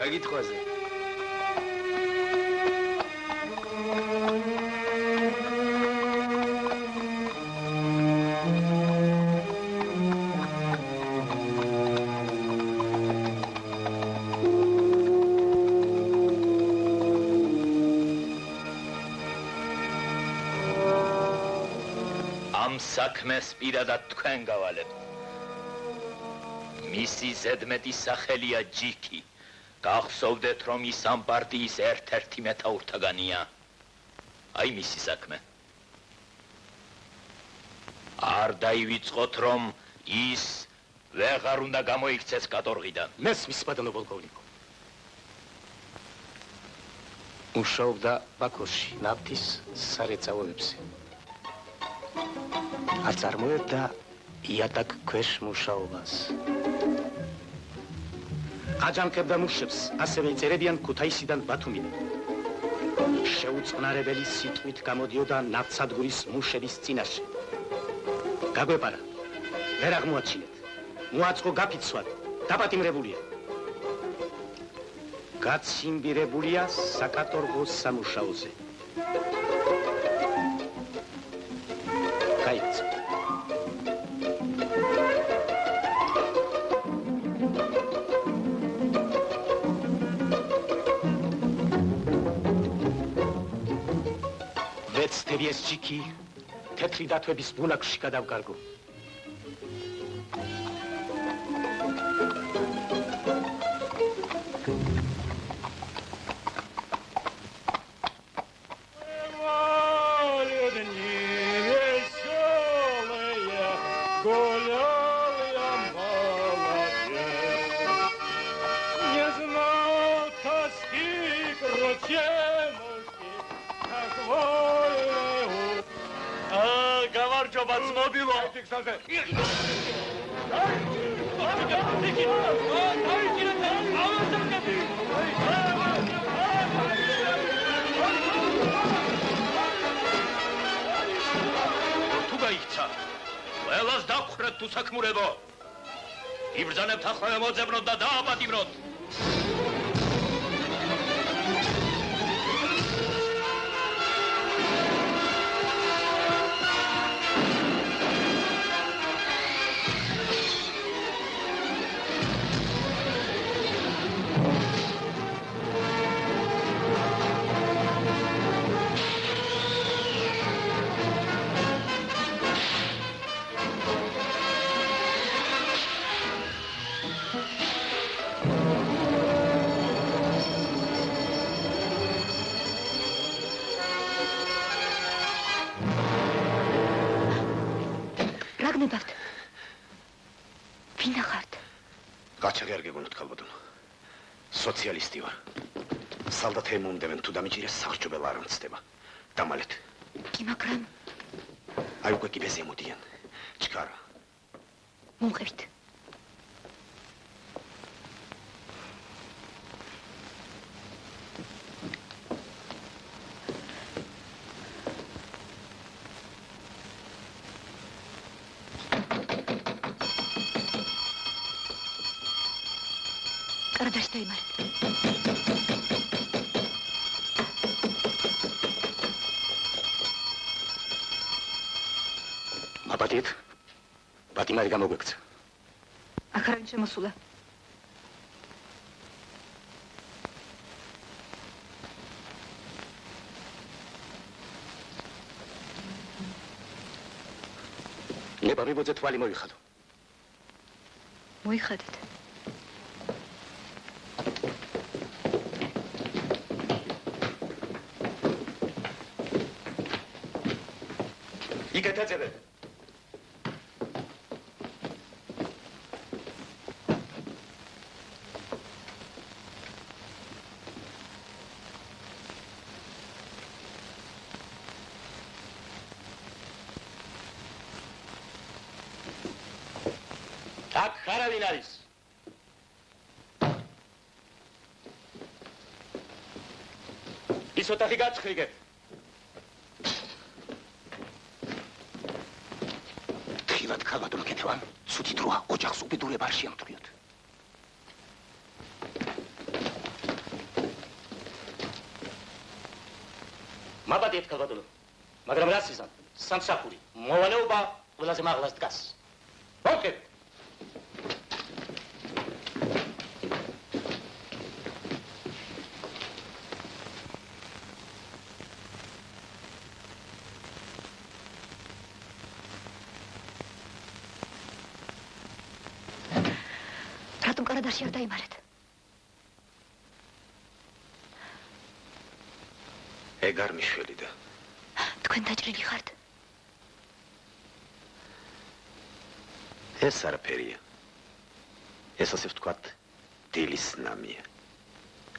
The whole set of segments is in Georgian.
გაკითხვაზე. საქმეს პირადად თქვენ გავალებთ. მისი ზედმეტი სახელია ჯიქი. გახსოვდეთ, რომ ის ამ პარტიის ერთ-ერთი მეთაურთაგანია. აი მისი საქმე. არ დაივიწყოთ, რომ ის ვეღარ უნდა გამოიქცეს კატორღიდან. მესმის პადანო პოლკოვნიკო. მუშაობდა ბაქოში, ნავთის სარეწაოებზე. არ წარმოებდა იატაკ ქვეშ მუშაობას. აჯანყებდა მუშებს, ასევე იწერებიან ქუთაისიდან ბათუმიდან. შეუწყნარებელი სიტყვით გამოდიოდა ნავთსადგურის მუშების წინაშე. გაგვეპარა, ვერ აღმოაჩინეთ, მოაწყო გაფიცვად, დაპატიმრებულია. გაციმბირებულია საკატორღო სამუშაოზე. გაიქცა. ვეცდები ეს ჯიქი თეთრი დათვების ბუნაგში გადავკარგო. ყველას დაგხრეთ თუ საქმურებო. იბრძანებთ ახლა მოძებნოთ და დააპატიმროთ. სოციალისტი ვარ. სალდათები მომდევენ თუ დამიჭირეს საღრჯობელა არ მცდება. დამალეთ. კი, მაგრამ აი უკვე კიბეზე მოდიან. ჩქარა. მომყევით. კარდაშტა იმარეთ. აბატით, ბატიმარი გამოგვექცა. აქ არავინ შემოსულა. ნებავებოძე თვალი მოიხადო. მოიხადეთ. იგეთეწებე. აქ არავინ არის. ის ოთახი გაჩხრიგეთ. ხილად ქალად რომ გეთვან, ცუდი დროა ოჯახს უბედურება არ შეამთვრიოთ. მაბადეთ ქალბატონო. მაგრამ რას იზამ? სამსახური. მოვალეობა ყველაზე მაღლას დგას. მოვხეთ. რატომ კარადაში არ დაიმარეთ? ეგ არ მიშველი და თქვენ დაჭრილი ხართ? ეს არაფერია. ეს ასე ვთქვათ, დილის ნამია.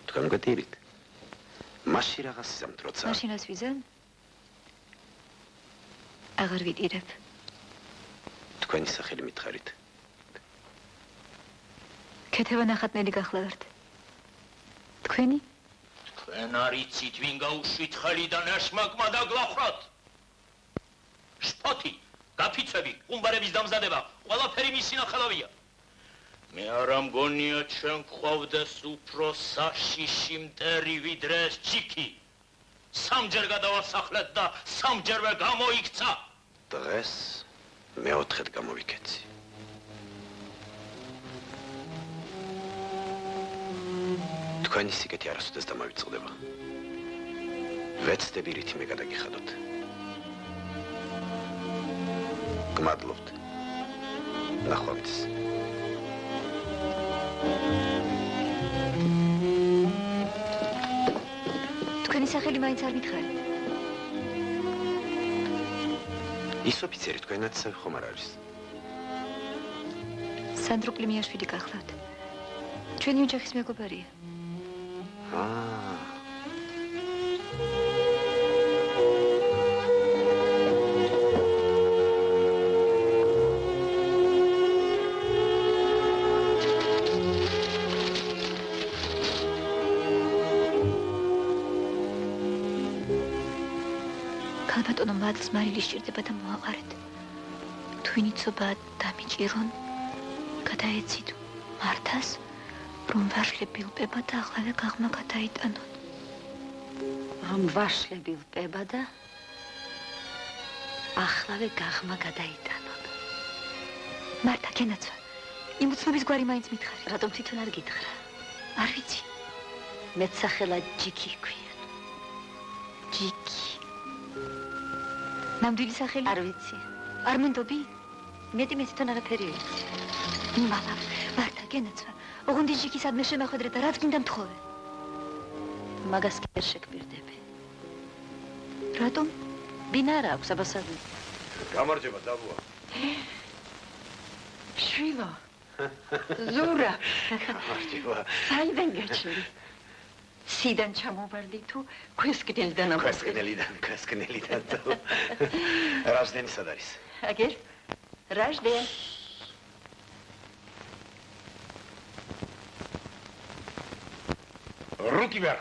თქვენ მგდირით. მაშინ რაღაც იზამთ, როცა მაშინას ვიზამ? აღარ ვიტირებ. თქვენი სახელი მითხარით. ქეთევა ნახატნელი გახლავართ. თქვენი? თქვენ არიცით ვინ გაუშვით ხელიდან ეშმაკმა და გლახროთ. შპოთი, გაფიცვები, ყუმბარების დამზადება, ყველაფერი მისი ნახელავია. მე არა მგონია ჩვენ გვყავდეს უფრო საშიში მტერი ვიდრე ეს ჯიქი. სამჯერ გადავასახლეთ და სამჯერვე გამოიქცა. დღეს მეოთხედ გამოვიქეცი. თქვენი სიკეთე არასოდეს დამავიწყდება. ვეცდები რითი მე გადაგიხადოთ. გმადლობთ. ნახვამდის. თქვენი სახელი მაინც არ მითხარით? ის ოფიცერი თქვენაც ხომ არ არის? სანდრო კლიმიაშვილი გახლავთ. ჩვენი ოჯახის მეგობარია. ქალბატონო მადლს მარილი სჭირდება და მოაყარეთ. თუ ვინიცობა დამიჭირონ, გადაეცით მართას, რომ ვაშლები ილპება და ახლავე გაღმა გადაიტანონ. რომ ვაშლები ილპება და ახლავე გაღმა გადაიტანონ. მართა, გენაცვა. იმ უცნობის გვარი მაინც მითხარი. რატომ თვითონ არ გითხრა? არ ვიცი. მეც სახელად ჯიქი ჰქვია. ჯიქი. ნამდვილი სახელი? არ ვიცი. არ მენდობი? მეტი მე თვითონ არაფერი ვიცი. მამა, მართა, გენაცვა. ოღონდ ჯიქი სადმე შემახვედრე და რაც გინდა მთხოვე. მაგას კი არ შეგპირდები. რატომ? ბინა არ აქვს აბასადი. გამარჯობა, დაბუა. შვილო. ზურა. გამარჯობა. საიდან გაჩნდი? სიდან ჩამოვარდი თუ ქვესკნელიდან ამბობ. ქვესკნელიდან თუ. რაჟდენი სად არის? აგერ? რაჟდენ. რუკი ვარ.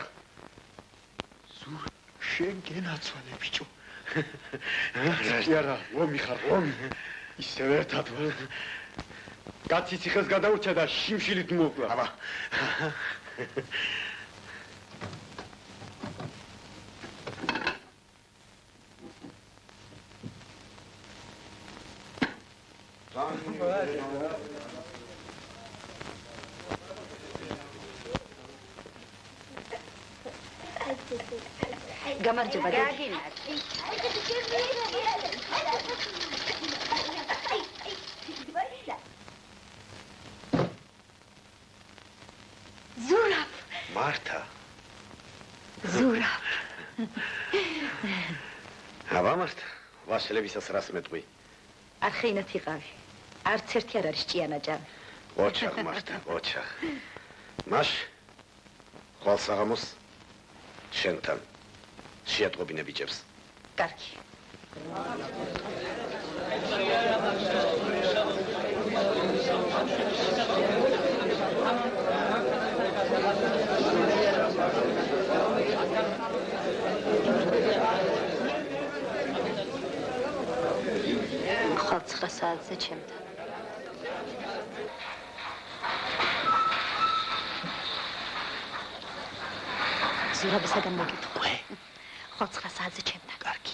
ზურ შენ გენაცვალე ბიჭო. რა, ომი ხარ, ომი. ისევ ერთად ვარ. კაცი ციხეს გადაურჩა და შიმშილით მოუკლა. აბა. გამარჯობა დედი. ზურაბ. მართა. ზურაბ. აბა მართა, ვაშლებისას რას მეტყვი? არხეინათ იყავი. არც ერთი არ არის ჭიანაჭამი. ოჩახ მართა, ოჩახ. მაშ ხვალ საღამოს შენთან შეატყობინე ბიჭებს. კარგი. ხვალ 9 საათზე ჩემთან. ზურაბისაგან მოგიტყვე. ხო 9 საათზე ჩემთან. კარგი.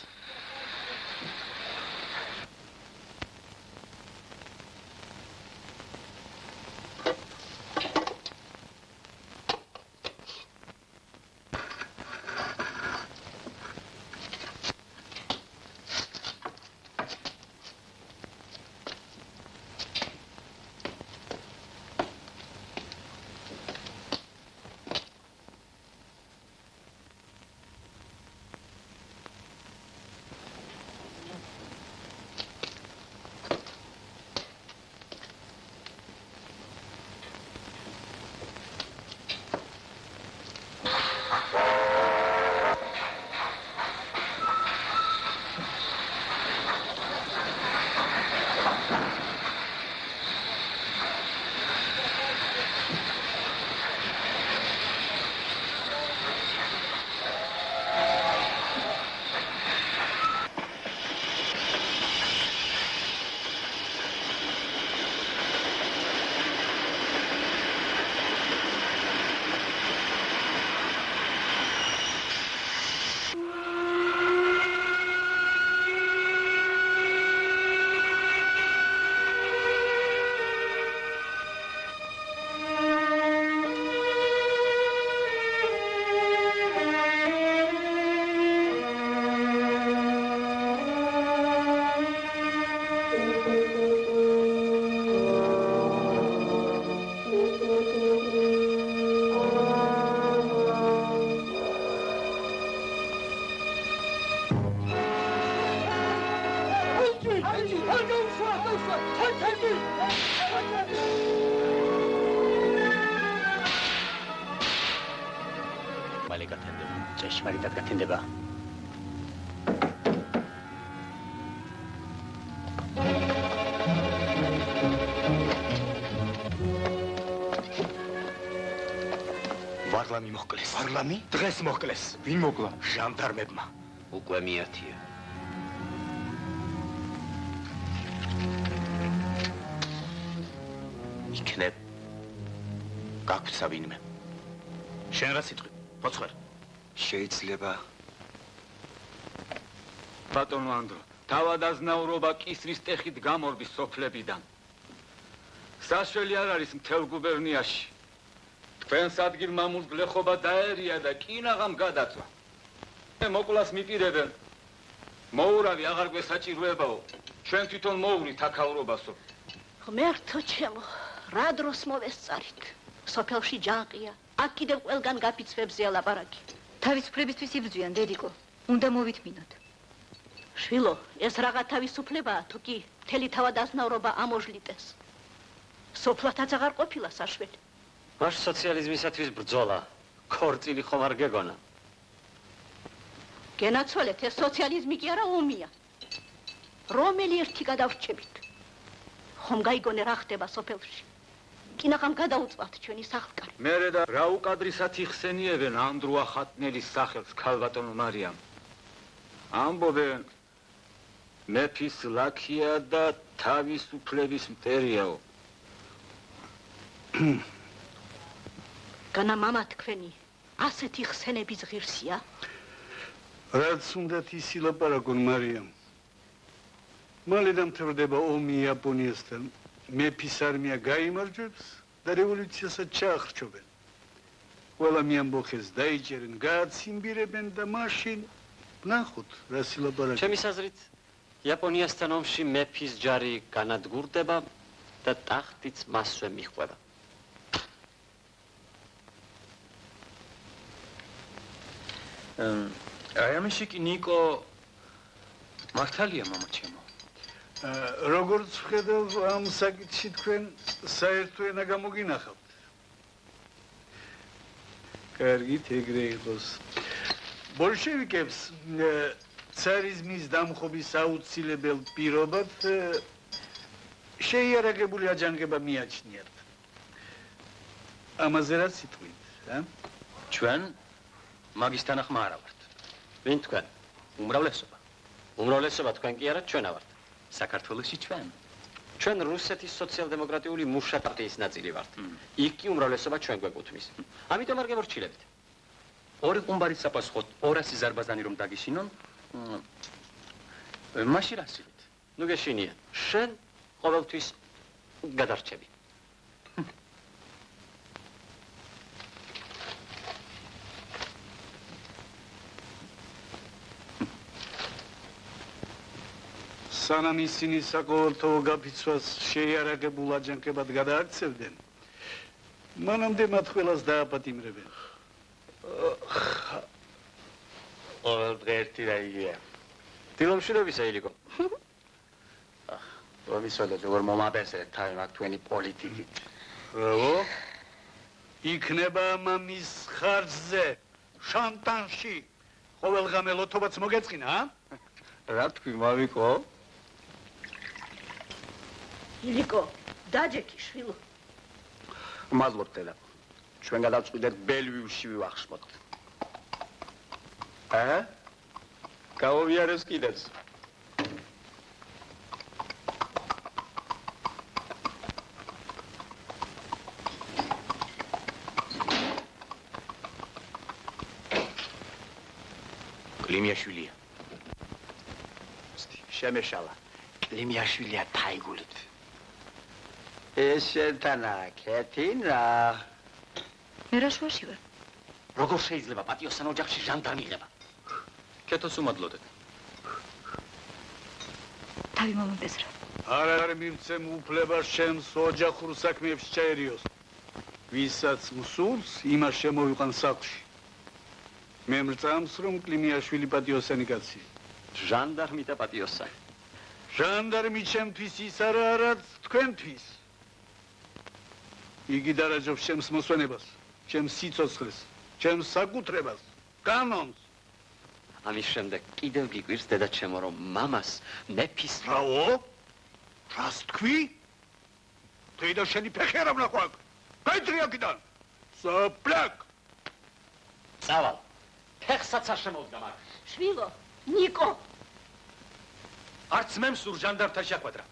მალე გათენდება. ჭეშმარიტად გათენდება. ვარლამი მოხკლეს. ვარლამი? დღეს მოხკლეს. ვინ მოკლა? ჟანდარმებმა. უკვე მიათია. იქნებ გაგვცა ვინმე. შენ რა სიტყვი? ფოცხვერ. შეიძლება ბატონო ანდრო, თავადაზნაურობა კისრის ტეხით გამორბის სოფლებიდან. საშველი არ არის მთელ გუბერნიაში. თქვენს ადგილ-მამულს გლეხობა დაერია და კინაღამ გადაწვა. მოკვლას მიპირებენ. მოურავი აღარ გვესაჭიროებაო. ჩვენ თვითონ მოუვლით აქაურობასო. ღმერთო ჩემო, რა დროს მოვესწარით. სოფელში ჯანყია. აქ კიდევ ყველგან გაფიცვებზეა ლაპარაკი. თავისუფლებისთვის იბრძვიან, დედიკო. უნდა მოვითმინოთ. შვილო, ეს რაღა თავისუფლებაა, თუ კი მთელი თავადაზნაურობა ამოჟლიტეს. სოფლათაც აღარ ყოფილა საშველი. მაშ სოციალიზმისათვის ბრძოლა. ქორწილი ხომ არ გეგონა? გენაცვალეთ, ეს სოციალიზმი კი არა ომია. რომელი ერთი გადავრჩებით. ხომ გაიგონე რა ხდება სოფელში. კინაღამ გადაუწვათ ჩვენი სახლკარი. მერე და რა უკადრისად იხსენიებენ ანდროა ხატნელის სახელს ქალბატონო მარიამ. ამბობენ მეფის ლაქია და თავისუფლების მტერიაო. განა მამა თქვენი ასეთი ხსენების ღირსია? რაც უნდათ ისი ლაპარაკონ მარიამ. მალე დამთავრდება ომი იაპონიასთან. მეფის არმია გაიმარჯვებს და რევოლუციასაც ჩაახრჩობენ. ყველა მიამბოხეს დაიჭერენ, გააციმბირებენ და მაშინ ნახოთ რა სილაპარაკი. ჩემის აზრით, იაპონიასთან ომში მეფის ჯარი განადგურდება და ტახტიც მასვე მიჰყვება. აი ამაში კი ნიკო მართალია მამაჩემო. როგორც ვხედავ ამ საკითხში თქვენ საერთო ენა გამოგინახავთ. კარგით, ეგრე იყოს. ბოლშევიკებს царიზმის დამხობის აუცილებელ პირობად შეიარაღებული აჯანყება მიაჩნიათ. ამაზე რა სიტყვით, ა? ჩვენ მაგის თანახმა არა ვართ. ვინ თქვენ? უმრავლესობა. უმრავლესობა თქვენ კი არა, ჩვენ ვართ. საქართველოში ჩვენ. ჩვენ რუსეთის სოციალ-დემოკრატიული მუშა პარტიის ნაწილი ვართ. იქ კი უმრავლესობა ჩვენ გვეკუთვნის. ამიტომ არ გემორჩილებით. ორი ყუმბარით საპასუხოდ 200 ზარბაზანი რომ დაგიშინონ, მაშინ რასივით? ნუ გეშინია. შენ ყოველთვის გადარჩები. სანამ ისინი საყოველთაო გაფიცვას შეიარაღებულ აჯანყებად გადააქცევდნენ, მანამდე მათ ყველას დააპატიმრებენ. ყოველდღე ერთი რა იგია. დილომშვიდობისა, ილიკო. ვისვადეთ, როგორ მომაბესერეთ თავი მაგ თქვენი პოლიტიკით. რავო? იქნება მამის ხარჯზე, შანტანში. ყოველღამე ლოთობაც მოგეწყინა, ა? რა თქვი, მამიკო? ილიკო, დაჯექი შვილო. მადლობ, დედა. ჩვენ გადავწყვიტეთ ბელვიუში ვივახშმოთ. გავოვიარეს კიდეც. კლიმიაშვილია. შემეშალა. კლიმიაშვილია თაიგულით. ეს შენთან აქეთინ რა? მე რა შუაში ვარ? როგორ შეიძლება პატიოსთან ოჯახში ჟანდარმი იღება? კეთოს უმადლოდეთ. თავი მომაბეზრა. არ მივცემ უფლებას ჩემს ოჯახურ საქმეებში ჩაერიოს. ვისაც მსურს, იმას შემოვიყვან სახლში. მე მრწამს, რომ კლიმიაშვილი პატიოსანი კაცია. ჟანდარმი და პატიოსანი. ჟანდარმი ჩემთვის ის არა, რაც თქვენთვის. იგი დარაჯობს ჩემს მოსვენებას, ჩემს სიცოცხლეს, ჩემს საკუთრებას, კანონს. ამის შემდეგ კიდევ გიგვირს დედაჩემო, რომ მამას მეფის რაო? რას თქვი? თვითონ შენი ფეხი არ ვნახვა აქ. გაიწრი აქედან. საპლაკ. წავალ. ფეხსაც არ შემოვდგა მაგ. შვილო, ნიკო. არც მე მსურ ჟანდარმთან შეხვედრა.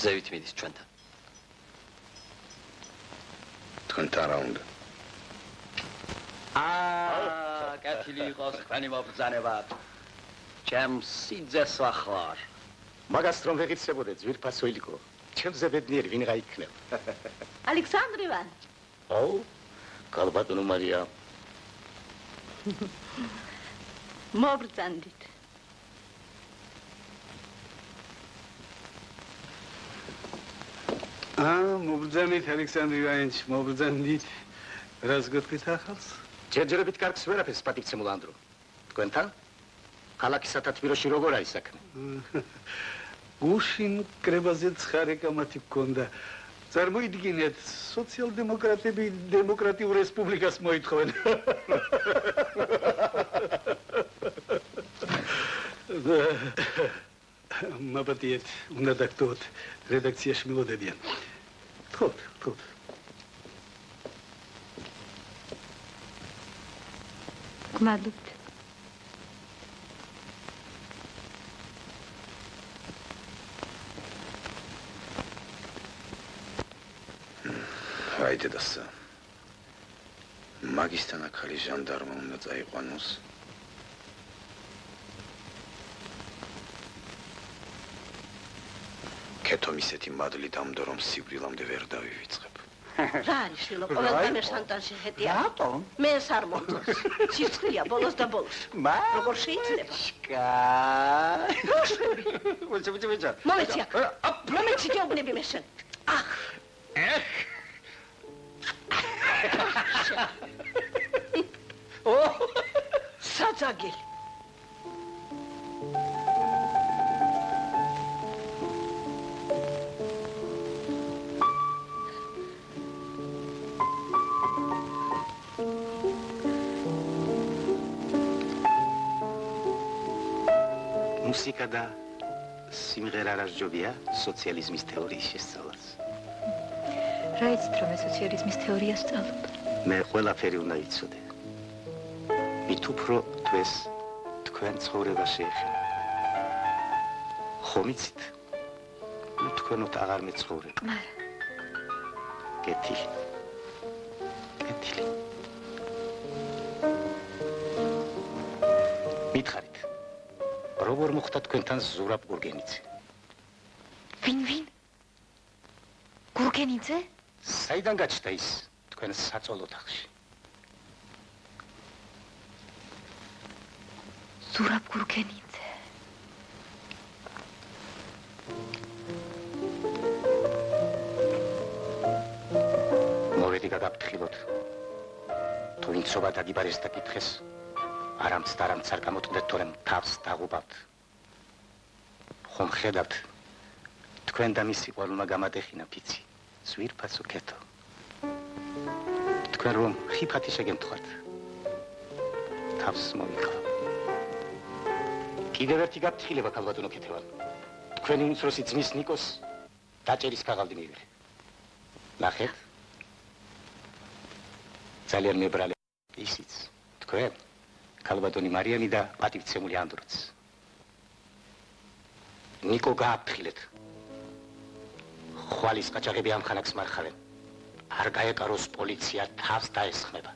ზევით მიდის ჩვენთან. თქვენთან რა უნდა? კეთილი იყოს თქვენი მობრძანებად. ჩემს სიძეს ვახლარ. მაგას რომ ვეღირსებოდე ძვირფასო ილიკო. ჩემზე ბედნიერი ვინღა იქნება. ალექსანდრივან. აუ, კალბატონო მარია. მობრძანდით. მობრძანით ალექსანდრე ივანიჩ, მობრძანით. რას გეტყვით ახალს? ჯერჯერობით კარგს ვერაფერს პატივცემულ ანდრო. თქვენთან? ქალაქის სათათბიროში როგორ არის საქმე? გუშინ კრებაზე ცხარე კამათი გქონდა. წარმოიდგინეთ, სოციალ-დემოკრატები დემოკრატიულ რესპუბლიკას მოითხოვენ. მაბადიეთ, უნდა დაგტოვოთ, რედაქციაში მილოდებიან. თხოვთ. გმადლობთ. აი დედასა. მაგისთან ახალი ჟანდარმა უნდა წაიყვანოს. კეთომ ისეთი მადლი დამდო, რომ სიკვდილამდე ვერ დავივიწყებ. რა არის შვილო, ყოველდღე შანტანში ხედია. რატომ? მე ეს არ მოწონს. სიცხლია ბოლოს და ბოლოს. როგორ შეიძლება? ვეჭა. მომეცი აქ. მომეცი ჯობნები მე შენ. ახ. საძაგელი. მუსიკა და სიმღერა რა ჯობია სოციალიზმის თეორიის შესწავლას. რა იცით, რომ სოციალიზმის თეორიას სწავლობ? მე ყველაფერი უნდა ვიცოდე. მით უფრო თუ ეს თქვენ თქვენ ცხოვრება შეეხება. ხომ იცით? თქვენოთ აღარ მეცხოვრებ. მარა კეთილი. მითხარით, როგორ მოხდა თქვენთან ზურაბ გურგენიძე? ვინ? გურგენიძე? საიდან გაჩნდა ის თქვენ საწოლ ოთახში? ზურაბ გურგენიძე. მოვედი გაგაფრთხილოთ. თუ ინცობა დაგიბარეს და კითხეს, არამც არ გამოტყდეთ, თორემ თავს დაღუბავთ. ხომ ხედავთ, თქვენ და მისი ყოლმა გამატეხინა ფიცი, ზვირფასო კეთო. თქვენ რომ ხიფათი შეგემთხვართ, თავს მომიკლავ. კიდევ ერთი გაფრთხილება, ქალბატონო ქეთევან. თქვენი უმცროსი ძმის ნიკოს დაჭერის ქაღალდი მიიღე. ნახეთ. ძალიან მებრალე ისიც თქვენ, ქალბატონი მარიამი და პატივცემული ანდროც. ნიკო გააფრთხილეთ. ხვალის ყაჭაღები ამ ხანაკს მარხავენ. არ გაეკაროს პოლიცია, თავს დაესხმება.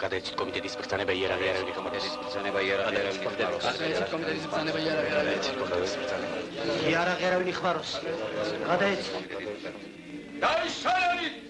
გადაეცით კომიტეტის ბრძანება იარაღი კომიტეტის ბრძანება იარაღი კომიტეტის გადაეცით კომიტეტის ბრძანება იარაღი ხმაროს გადაეცით დაიშალეთ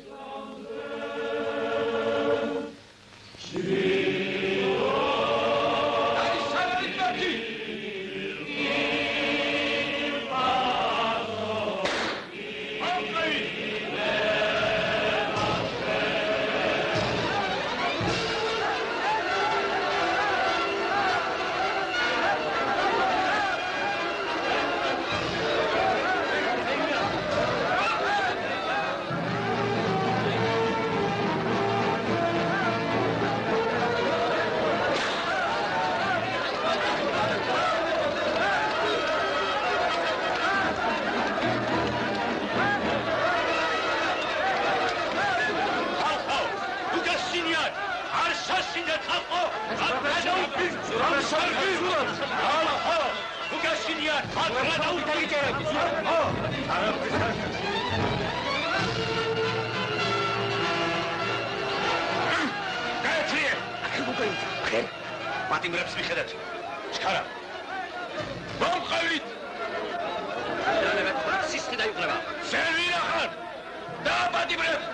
პატიმრებს მიხედათ ჩქარა მომყავლით სისტი დაიკლება სერვირა ხარ და პატიმრებს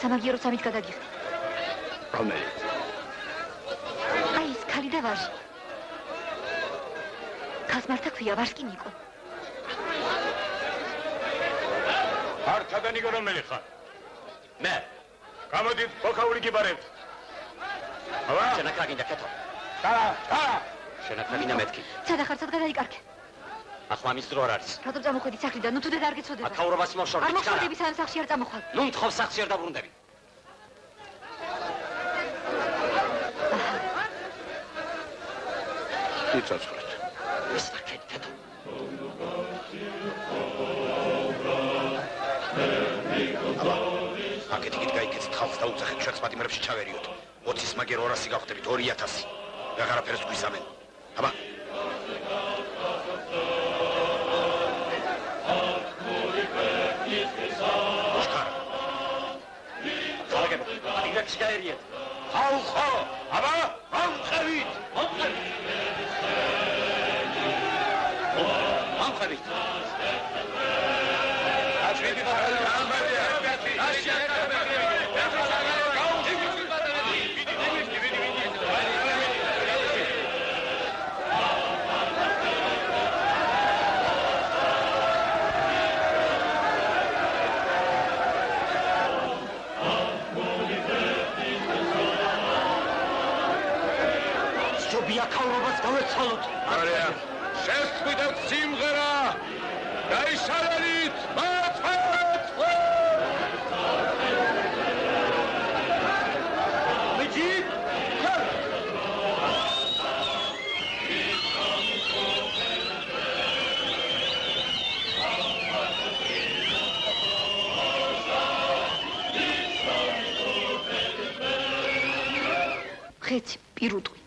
სამაგიერო სამით გადაგიხდი. რომელიც? აი ეს ქალი და ვაჟი. ქალს მართა ქვია ვაჟკი ნიკო. მართა და ნიკო რომელი ხარ? მე. გამოდით, ხოქაული გიბარებთ. აბა, შენაკრა გინდა კეთო. და. შენაკრა გინდა მეთქი. სადა ხარ, სად გადაიკარგე? ახლა მის დრო არ არის. რატომ წამოხვედი სახლიდან? ნუ თუდე არ გეცოდება. აკაურობას მოშორდი. არ მოხდები სანამ სახლში არ წამოხვალ. ნუ მთხოვ სახლში არ დაბრუნდები. იცოცხლეთ. ეს ვაკეთ კეთო. აკეთ იქით გაიქეცით ხალხს და უცხეთ ჩვენს პატიმრებში ჩავერიოთ. 20-ის მაგერ 200 გავხდებით 2000. ვეღარაფერს გვისამენ. აბა. ხალხებო, პატიმრებში გაერიეთ. ხალხო, აბა, ამხევით. ამხებით. ჯობია ქაურობას გავეცვალოთ. არია. შეხვიდეთ სიმღერა. გაიშალენით, მათვეთ! მიჯი? ხეცი, პირუტყვი.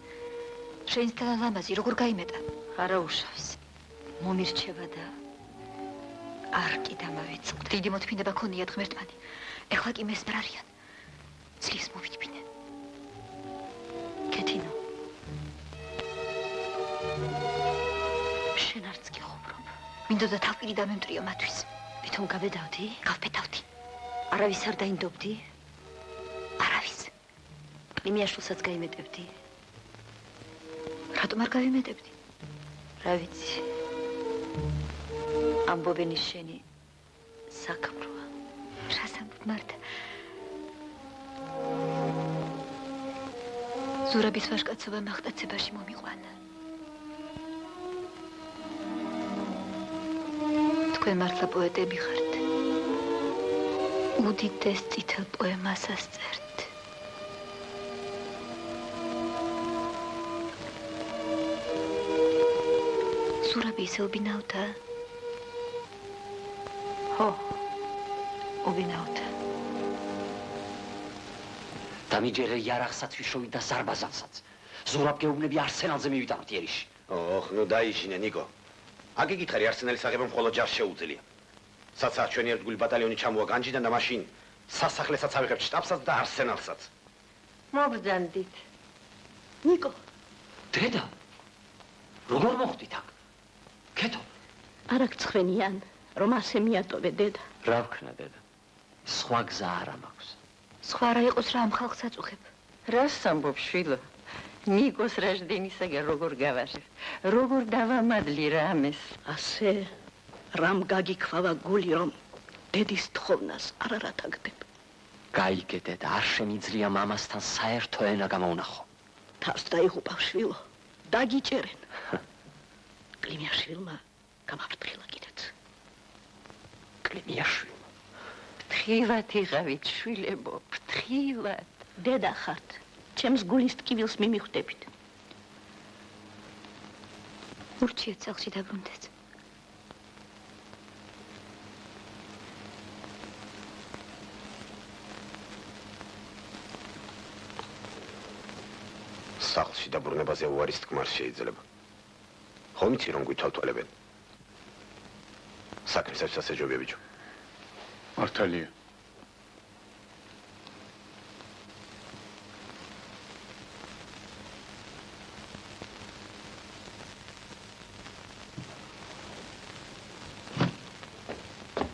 შენსთან ლამაზი როგორ გაიმეტა? არა უშავს. მომირჩევა და არ კი დამავიწყდა. დიდი მოთმინება ქონიათ ღმერთმანი. ეხლა კი მესმერ არიან. ძლიერს მოვიჩბინე. კეთინო. შენ არც კი ხოვბრობ. მინდოდა თავპირი დამემტრიო მათთვის. თვითონ გავედავდი? გავფეთავდი. არავის არ დაინდობდი? არავის. იმიაშვილსაც გაიმეტებდი? რატომ არ გავიმეტებდი? რა ვიცი. ამბობენ ის შენი საქმროა. რას ამბობ მართა? ზურაბის ვაჟკაცობა მახტაცებაში მომიყვანა. თქვენ მართლა პოეტები ხართ. უდიდეს წითელ პოემასაც წერთ. ზურაბი ისე უბინავდა? ხო, უბინავდა. დამიჯერე იარაღსაც ვიშოვი და სარბაზანსაც. ზურაბ გეუბნები არსენალზე მივიტანოთ იერიში. ოხ, ნუ დაიშინე, ნიკო. აგ იგითხარი არსენალის აღება მხოლოდ ჯარს შეუძლია. საცა ჩვენი ერთგული ბატალიონი ჩამოვა განჯიდან და მაშინ სასახლესაც ავიღებთ შტაბსაც და არსენალსაც. მოგძანდით. ნიკო, დედა, როგორ მოხდით აქ? კეთო. არ აგცხრენიან, რომ ასე მიატოვე დედა. რა ვქნა დედა? სხვა გზა არ მაქვს. სხვა რა იყოს რა ამ ხალხს აწუხებ. რას ამბობ შვილო? ნიკოს რაჟდენისაგან როგორ გავარებ? როგორ დავამადლი რამეს? ასე რამ გაგიქვავა გული, რომ დედის თხოვნას არ არათაგდებ. გაიგე დედა, არ შემიძლია მამასთან საერთო ენა გამოვნახო. თავს დაიღუპავ შვილო, დაგიჭერენ. კლიმიაშვილმა გამაფრთხილა კიდეც. კლიმიაშვილმა. ფრთხილად იღავით შვილებო, ფრთხილად. დედა ხართ, ჩემს გულის ტკივილს მიმიხვდებით. ურჩიეთ სახლში დაბრუნდეთ. სახლში დაბრუნებაზე უარის თქმა შეიძლება. ხომ იცი რომ გვითვალთვალებენ? საქმესაც ასეჯობია ბიჭო. მართალია.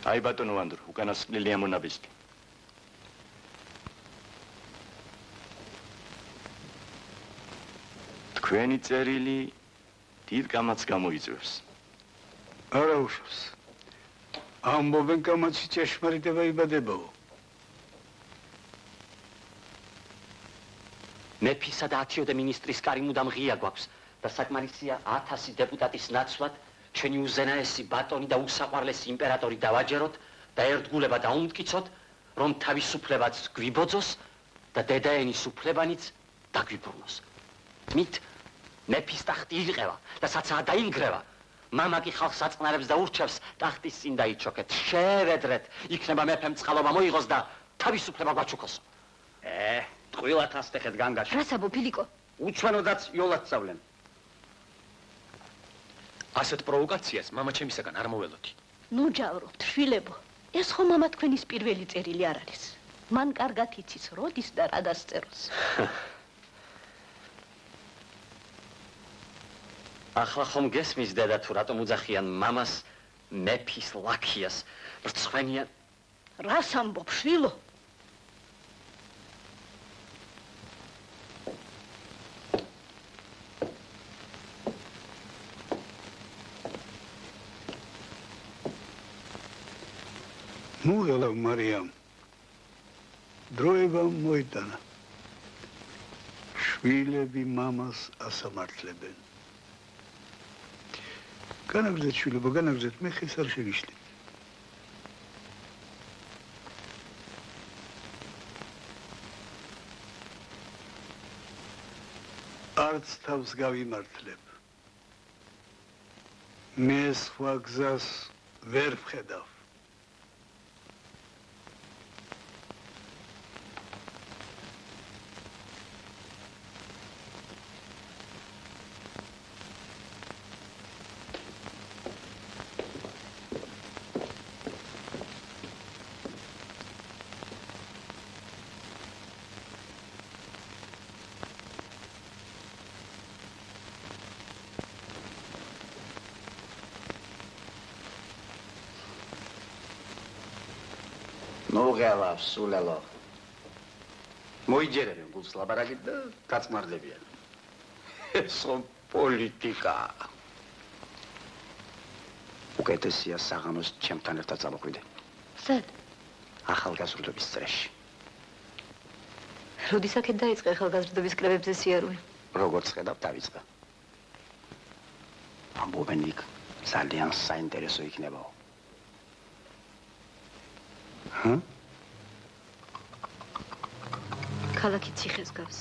აი ბატონო ვანდრო, უკანასკნელია მონაბისკი. თქვენი წერილი დიდ კამათს გამოიწვევს. არა უშავს. ამბობენ კამათში ჭეშმარიტება იბადებაო. მეფისა და 10 მინისტრის კარი მუდამ ღია გვაქვს და საკმარისია 1000 დეპუტატის ნაცვლად ჩვენი უზენაესი ბატონი და უსაყვარლესი იმპერატორი დავაჯეროთ და ერთგულება დაუმტკიცოთ, რომ თავისუფლებაც გვიბოძოს და დედაენის უფლებანიც დაგვიბრუნოს. მით მეფის ტახტი იღება და საცაა დაინგრევა. მამა კი ხალხს აწყნარებს და ურჩევს ტახტის წინ დაიჩოქეთ. შევედრეთ, იქნება მეფემ წყალობა მოიღოს და თავისუფლება გვაჩუქოს. ტყვილად ასტეხეთ განგაში. რა საბო ფილიკო? უჩვენოდაც იოლად სწავლენ. ასეთ პროვოკაციას მამა ჩემისაგან არ მოველოდი. ნუ ჯავრობთ, შვილებო. ეს ხო მამა თქვენის პირველი წერილი არ არის. მან კარგად იცის, როდის და რა დასწეროს. ახლა ხომ გესმის დედა თუ რატომ უძახიან მამას მეფის ლაქიას რცხვენიან? რას ამბობ, შვილო? ნუ ელავ მარიამ. დროება მოიტანა. შვილები მამას ასამართლებენ. განაგზეთ შვილებო, განაგზეთ, მე ხეს არ შეგიშლით. არც თავს გავიმართლებ. მე სხვა გზას ვერ ვხედავ. მოგელა სულელო. მოიჯერებენ გულს ლაბარაკით და გაწმარდებიან. ესო პოლიტიკა. უკეთესია საღამოს ჩემთან ერთად წამოხვიდე. სად? ახალგაზრდობის წრეში. როდის აქეთ დაიწყე ახალგაზრდობის კრებებზე სიარული? როგორც ხედავ, დავიწყე. ამბობენ იქ ძალიან საინტერესო იქნებაო. ქალაქი ციხეს გავს.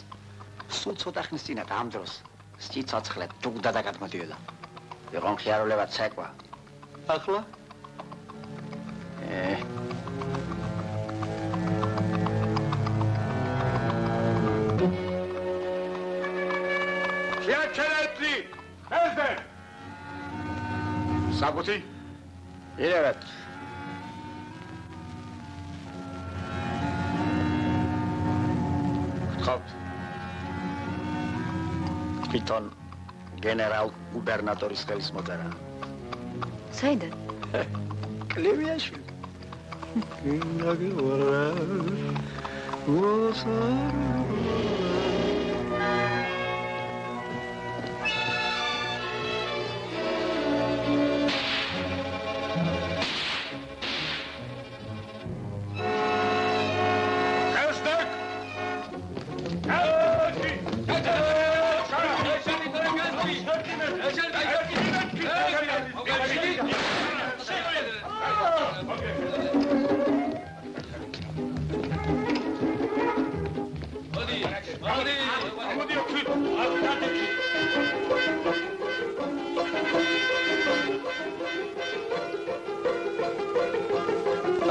სულ ცოტა ხნის წინათ ამ დროს სიცოცხლე დუგდა და გადმოდიოდა. იყო მხიარულება ცეკვა. ახლა? შეაჩერებდი! ხელზე! საბუთი? ირევეთ. თვითონ გენერალ გუბერნატორის ხელის მოწერა. საიდან? კლევიაშვილი.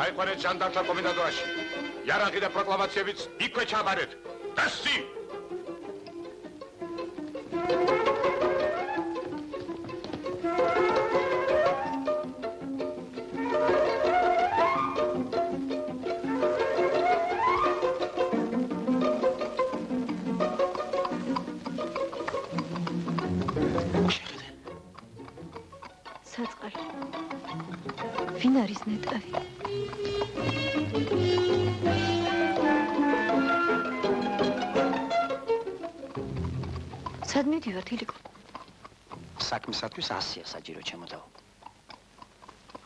დაიყვანეთ ჟანდარმთა კომენდატურაში. იარაღი და პროკლამაციებიც იქვე ჩაბარეთ. დასცი! საწყალი. ვინ არის ნეტავი? სად მიდივართ, ილიკო? საქმისათვის 100-ია საჯირო ჩემოდაო.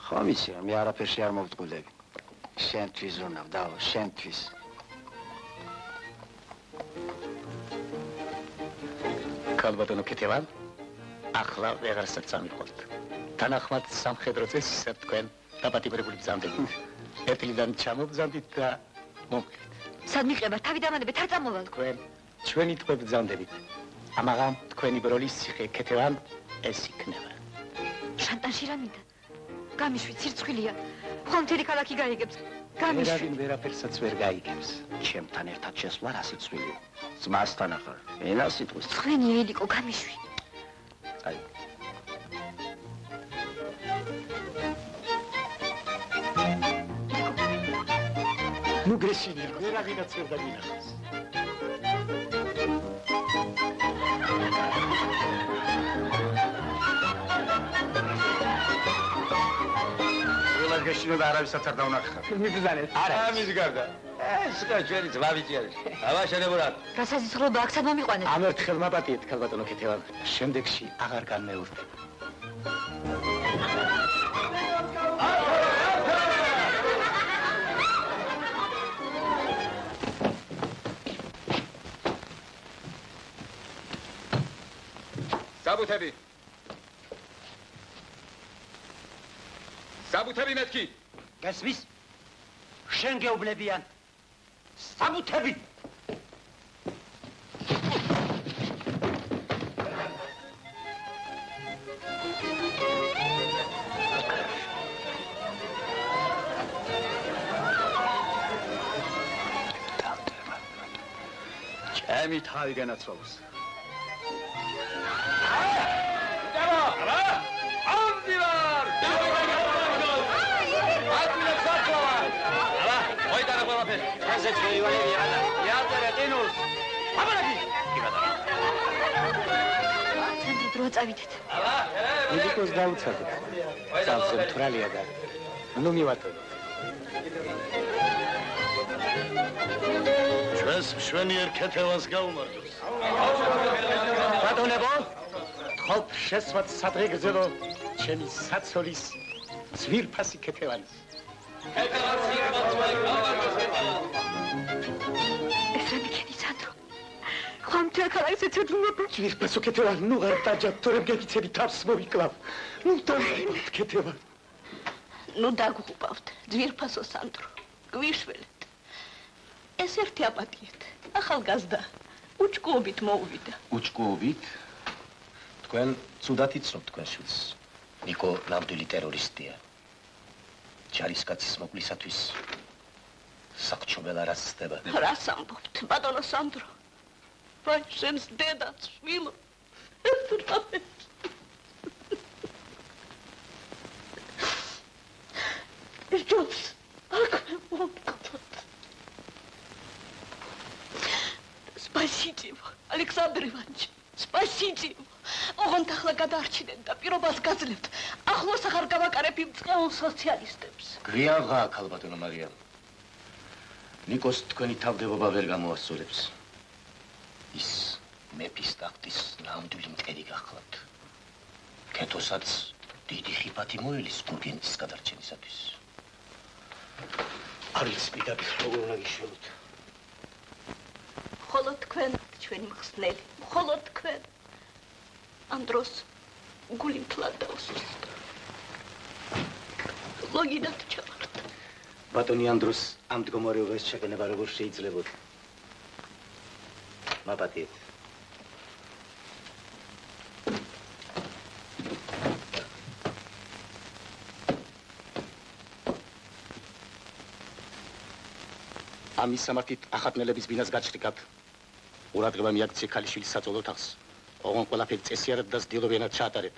ხო ვიცი, მე არაფერში არ მოვტყუდები. შენთვის ვნავ, დავო, შენთვის. ქალბატონო ქეთევან, ახლა ვეღარასდროს წამიყვანთ. თანახმად სამხედრო წესისად თქვენ დაპატიმრებული ბრძანდებით. ერთლიდან ჩამობრძანდით და მომკლით. სად მიყრება? თავი დამანებეთ, არ წამოვალ. თქვენ ჩვენი თვე ბრძანდებით. ამაღამ თქვენი ბროლის ციხე ქეთევან ეს იქნება. შანტაჟი რა მინდა? გამიშვი ცირცხვილია. ხომ მთელი ქალაქი გაიგებს. გამიშვი. ვერავინ ვერაფერსაც ვერ გაიგებს. ჩემთან ერთად შესვლა რა სიცხვილია. ძმასთან ახლა. ენა სიტყვის. ცხენია ილიკო, გამიშვი. აი. ნუ გრესინია, ვერავინაც ვერ დაგინახავს. გეშინო და არავისაც არ დავნახხარ. მიბრძანეთ. არა, მის გარდა. ეს რა ჩვენი ძმავიჭი არის. აბაშენებურად. გასაზრდელობა აქ სად მომიყვანეთ? ამ ერთხელ მაპატიეთ ქალბატონო ქეთევან. შემდეგში აღარ განმეორდება. საბუთები. საბუთები მეთქი. გასმის? შენ გეუბნებიან. საბუთები. ჩემი თავი განაცვალოს. ცენტრი დრო წავიდეთ. ილიკოს დაუცადეთ. ძალზე მთვრალია და ნუ მივატოვოთ. ჩვენს მშვენიერ ქეთევანს გაუმართოს. ბატონებო, თხოვთ შესვათ სადღეგრძელო ჩემი საცოლის ძვირფასი ქეთევანის. ეს რა მიქენი სანდრო? ხომ მთელ ქალაქს ეცეკვდება? ძვირფასო ქეთევან, ნუ არ დაჯათ, თორემ გეკიცები თავს მოვიკლავ. ნუ დავხინოთ ქეთევან. ნუ დაგღუპავთ, ძვირფასო სანდრო, გვიშველეთ. ეს ერთი აპატიეთ, ახალგაზრდა, უჭკუობით მოუვიდა. უჭკუობით? თქვენ ცუდად იცნობთ თქვენ შვილს. ნიკო ნამდვილი ტერორისტია. ჯარისკაცის მოკლისათვის საქმელა რას ხდება? რას ამბობთ, ბატონო სანდრო? ვაი, შენს დედაც, შვილო. ჯობს, აქვე მომკვდოთ. Спасите, Александр Иванович, спасите. ოღონდ ახლა გადაარჩინეთ და პირობას გაძლევთ. ახლოს ახარ გავაკარებ იმ წყეულ სოციალისტებს. გვიანღა ქალბატონო მარიამ. ნიკოს თქვენი თავდებობა ვერ გამოასწორებს. ის მეფის ტახტის ნამდვილი მტერი გახლავთ. ქეთოსაც დიდი ხიფათი მოელის გურგენდის გადარჩენისათვის. არ იცი პირდაპირ როგორ უნდა გიშველოთ. მხოლოდ თქვენ ჩვენი მხსნელი, მხოლოდ თქვენ. ამ დროს გული მთლად დაუსვისთ. ლოგინად ჩავართ. ბატონი ამ დროს ამ მდგომარეობას შეგენება როგორ შეიძლებოდა? მაპატიეთ. ამის სამართით ახატნელების ბინას გაჩრიკავთ. ყურადღება მიაქცია ქალიშვილის საწოლო თაღს. ოღონდ ყველაფერი წესიარად და სდილობიანად ჩაატარეთ.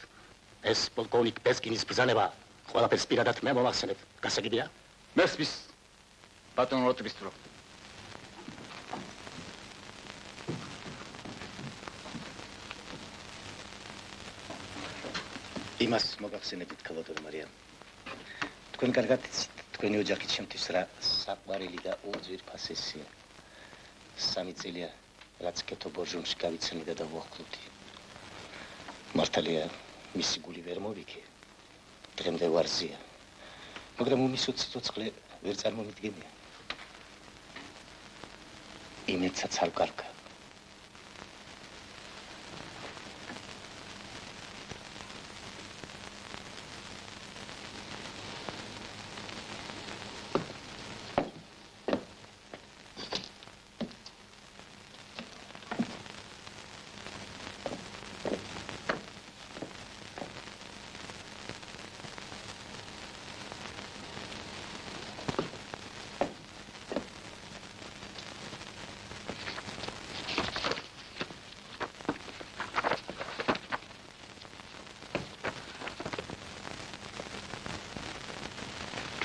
ეს პოლკოვნიკ ბესკინის ბრძანება ყველაფერს პირადად მე მომახსენებ. გასაგებია? მესმის. ბატონ როტბისტრო. იმას მოგახსენებთ ქალბატონო მარიამ. თქვენ კარგად იცით, თქვენი ოჯახი ჩემთვის რა საყვარელი და უძვირფასესია. 3 წელია რაც კეთო ბორჟომში გავიცანიდა და ვახკლოდი. მართალია მისი გული ვერ მოვიქე. დღემდე ვარზია. მაგრამ უმისო ცოცხლე ვერ წარმომიდგენია. იმედსაც არ კარგა.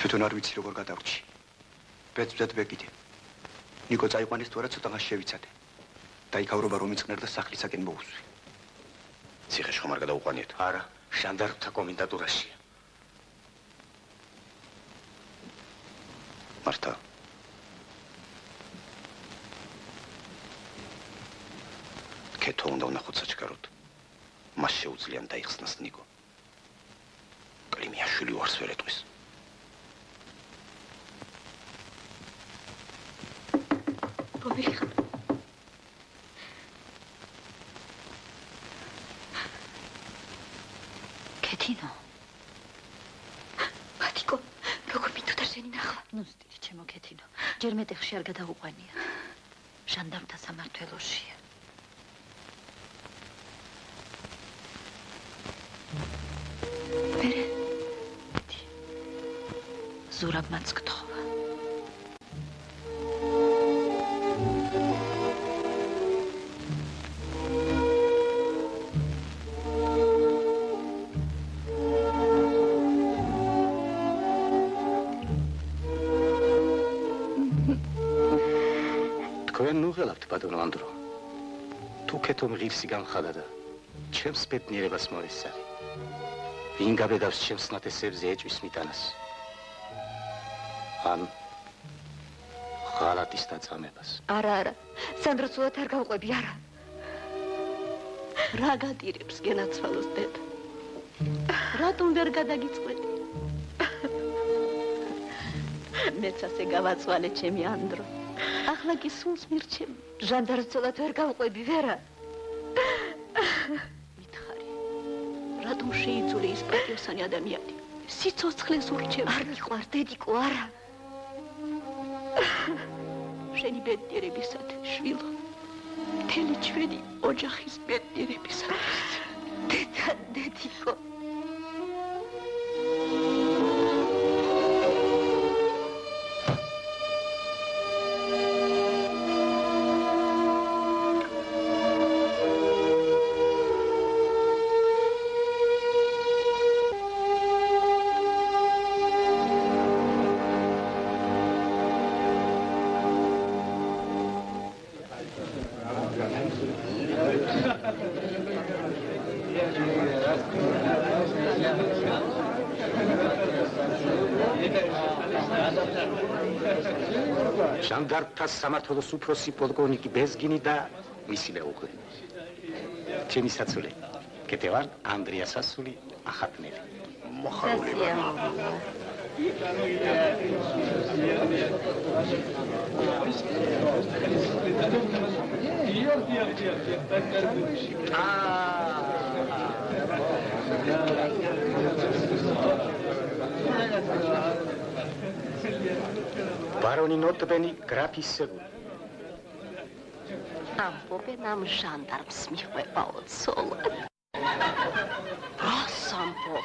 თვითონ არ ვიცი როგორ გადავრჩი. ბეწვდეთ ბეკიდე. ნიკო წაიყვანეს თუ არა ცოტაღას შევიცადე. დაიქავრობა რომ იწნერ და სახლისაკენ მოუსვი. ციხეში ხომ არ გადაუყვანიეთ? არა, ჟანდარმთა კომენდატურაშია. მართა. კეთო უნდა ვნახოთ საჩქაროდ. მას შეუძლია დაიხსნას ნიკო. კლიმიაშვილი უარს ვერ ეტყვის. რომელი ხარ? კეთინო. მათიკო, როგორ მინდოდა შენი ნახვა? ნუ სტილი ჩემო კეთინო. ჯერ მეტეხში არ გადაუყვანია. ჟანდარმთა სამმართველოშია. მერე. ზურაბმაც გთხოვა. თქვენ ნუღელავთ ბატონო ანდრო. თუ კეთომ ღირსი გამხადა და ჩემს ბედნიერებას მოესწარი. ვინ გაბედავს ჩემს ნათესებზე ეჭვის მიტანას? ან ღალატის დაწამებას? არა, სანდრო სულად არ გავყვები, არა. რა გადირებს გენაცვალოს დედა? რატომ ვერ გადაგიწყვეტი? მეც ასე გავაწვალე ჩემი ანდრო. ახლა კი სულს მირჩემ. ჟანდარმს სულად ვერ გავყვები, ვერა. მითხარი. რატომ შეიძულე ის პატიოსანი ადამიანი? სიცოცხლეს ურჩევ. არ მიყვარს დედიკო, არა. შენი ბედნიერებისათვის, შვილო. მთელი ჩვენი ოჯახის ბედნიერებისათვის. დედა, დედიკო. ჟანდარმთა სამმართველოს უფროსი პოლკოვნიკი ბეზგინი და მისი მეუღლე. ჩემი საცოლე, კეთევარ ანდრია სასული ახატნელი. მოხარულება. ბარონი ნოტბენი გრაფის სეგული. ამბობენ ამ ჟანდარმს მიყვებაო ცოლად. რას ამბობ?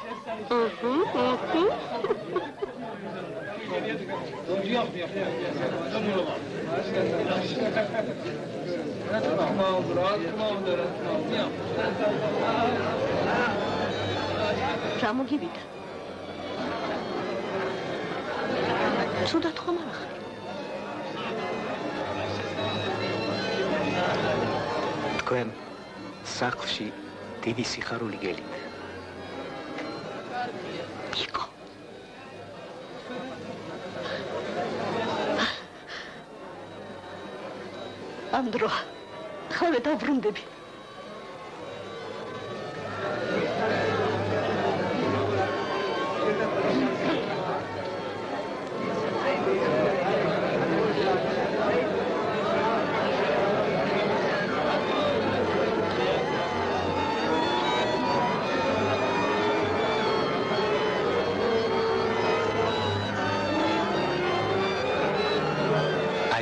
რა მოგივიდა? ცუდად ხომ არ ახარ? თქვენ სახლში დიდი სიხარული გელით. ნიკო. ანდრო, ხავე დაბრუნდები.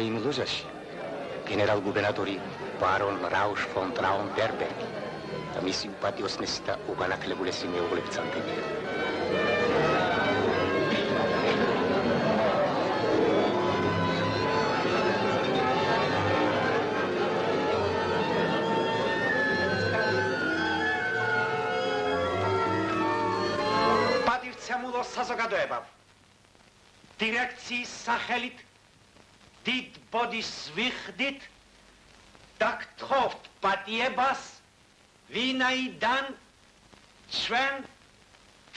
იმ ლოჟაში გენერალ-გუბერნატორი ბარონ რაუშ ფონ ტრაუნბერბერგი და მისი უპატიოსნესი და უგანათლებულესი მეუღლე ბრძანდებიან. პატივცემულო საზოგადოება. დირექციის სახელით დიდ ბოდიშს ვიხდით და გთხოვთ პატიებას, ვინაიდან ჩვენ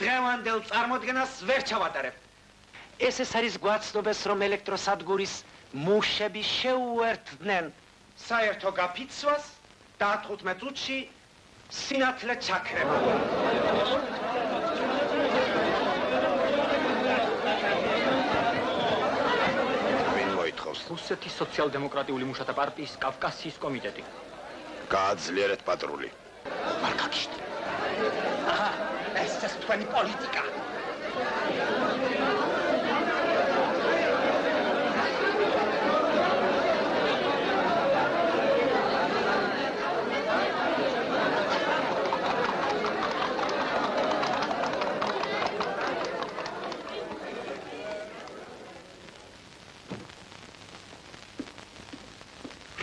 დღევანდელ წარმოდგენას ვერ ჩავატარებთ. ეს არის გვაცნობას, რომ ელექტროსადგურის მუშები შეუერთდნენ საერთო გაფიცვას და 15 წუთში სინათლე ჩაქრება. რუსეთის სოციალ-დემოკრატიული მუშათა პარტიის კავკასიის კომიტეტი. გააძლიერეთ პატრული. მარკაკიშტ. აჰა, ეს ის თქვენი პოლიტიკა.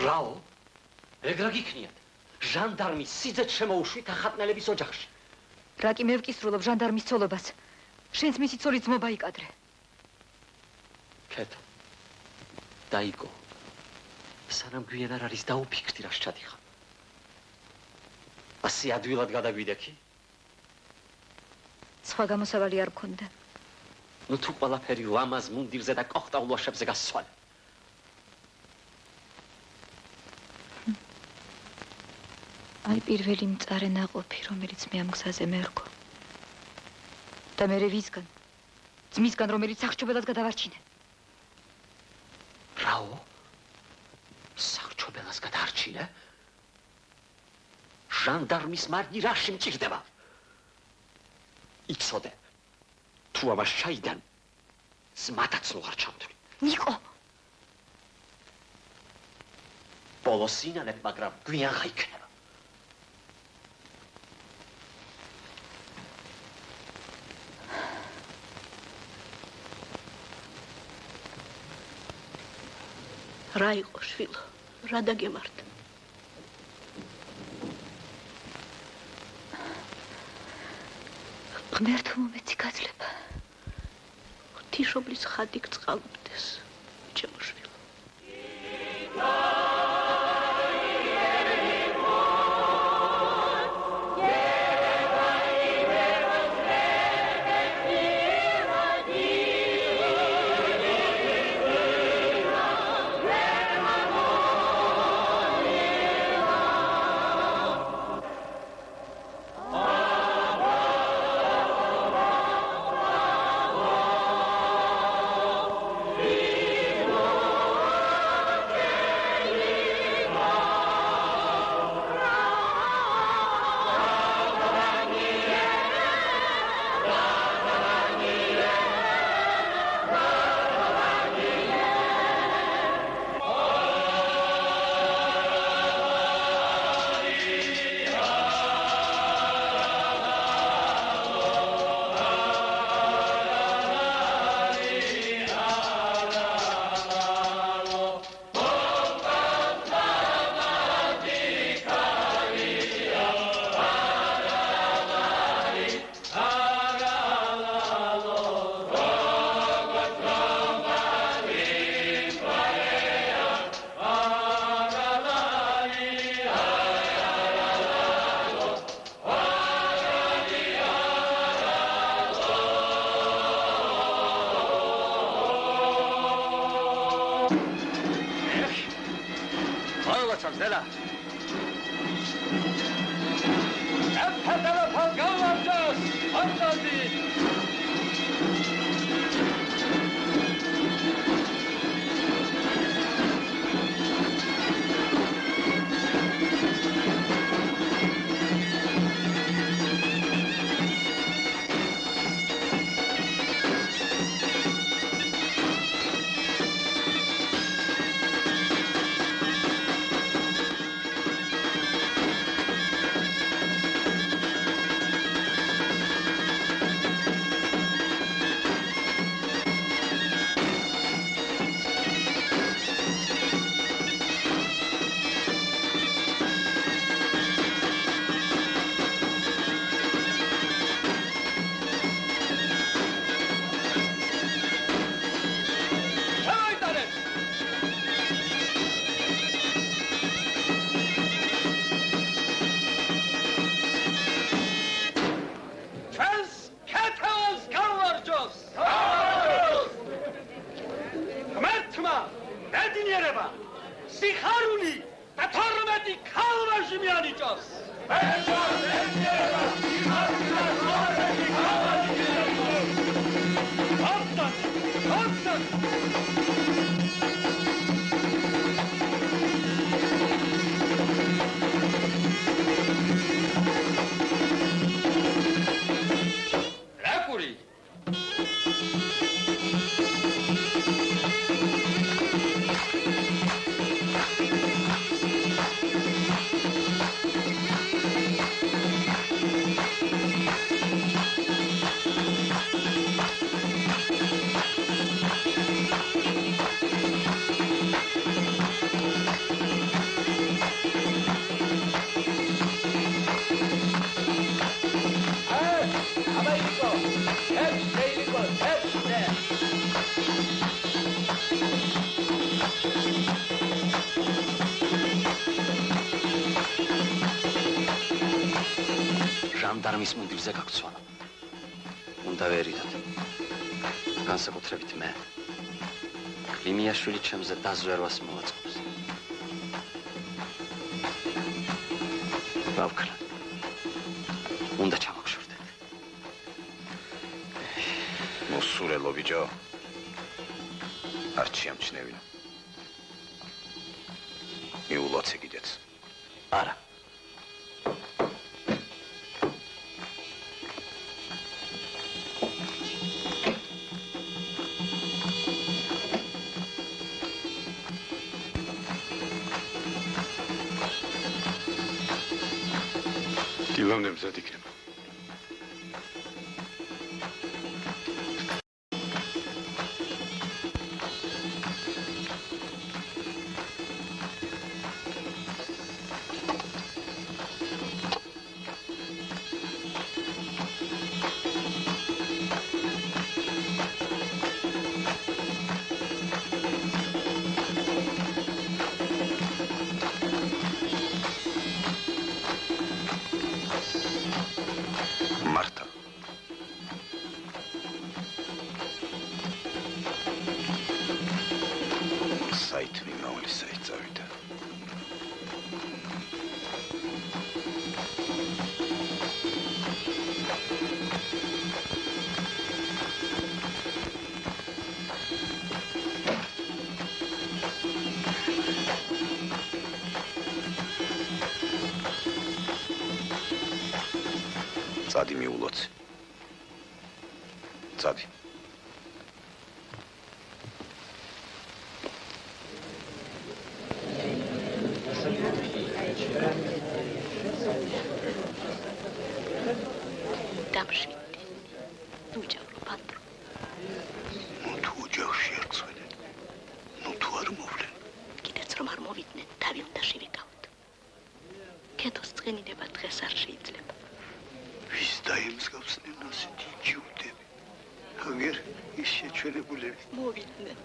რაო? ეგრა გიქნიათ. ჟანდარმის სიძეთ შემოუშვით ახატნელების ოჯახში. რა კი მე ვკისრულობ ჟანდარმის ცოლობას. შენც მისი ცოლი ძმობა იკადრე. კეთო. დაიგო. სანამ გვიან არ არის დაუფიქრდი რა შეჩადიხა. ასე ადვილად გადაგვიდექი? სხვა გამოსავალი არ მქონდა. ნუ თუ ყველაფერი ლამაზ მუნდირზე და კოხტაულვაშებზე გასცვალე. აი პირველი მწარე ნაყოფი, რომელიც მე ამ გზაზე მერგო. და მე ვისგან? ძმისგან, რომელიც სახჩობელად გადავარჩინე. რაო? სახჩობელას გადაარჩინე? ჟანდარმის მარგი რაში მჭირდება? იცოდე, თუ ამას შაიდან, ზმათაც ნუ არ ჩავთვლი. ნიკო! ბოლოს ინანებ, მაგრამ გვიან ხაიქნება. რა იყო შვილო? რა დაგემართა? ღმერთო მომეცი გაძლება. ღვთისმშობლის ხატი გწყალობდეს, ჩემო შვილო. ჟანდარმის მუნდირზე გაგცვალა. უნდა ვერიდოთ. განსაკუთრებით მე. კლიმიაშვილი ჩემზე დაზვერვას მოვაწყობს. ბავქლა. უნდა ჩამოგშორდეთ. მოსურელო ბიჭო. არ შეამჩნევინა. მიულოცე კიდეც. არა. დილამდე მზად იქნება. მართა. საით მიმავალი საით წავიდა. წადი მიულოცე. წადი. დამშვიდე. უჯავრო პატრო. ნუ თუ ოჯახში არ წვენენ. ნუ თუ არ მოვლენ. კიდეც რომ არ მოვიდნენ, თავი უნდა შევიკავოთ. კედოს წღენინება დღეს არ შეიძლება. ვის დაემსგავსნენ ასეთი იუდები? აგერ ის შეჩვენებულები. მოვიდნენ.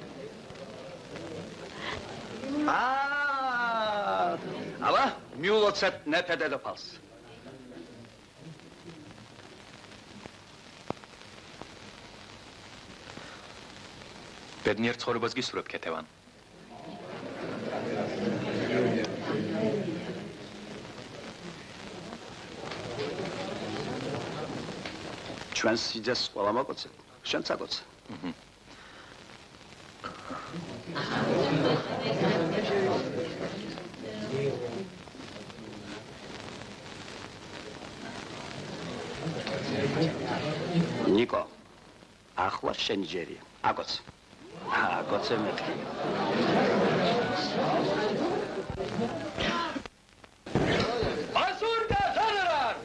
აბა, მიულოცეთ ნეფე დედოფალს. ბედნიერ ცხოვრებას გისურვებ, კეთევან. ჩვენს სიძეს ყველა მოგოცეთ. შენც აგოცე. ნიკო, ახლა შენი ჯერია. აგოცე. აგოცე მეთქი. ასურდა ზანრარ!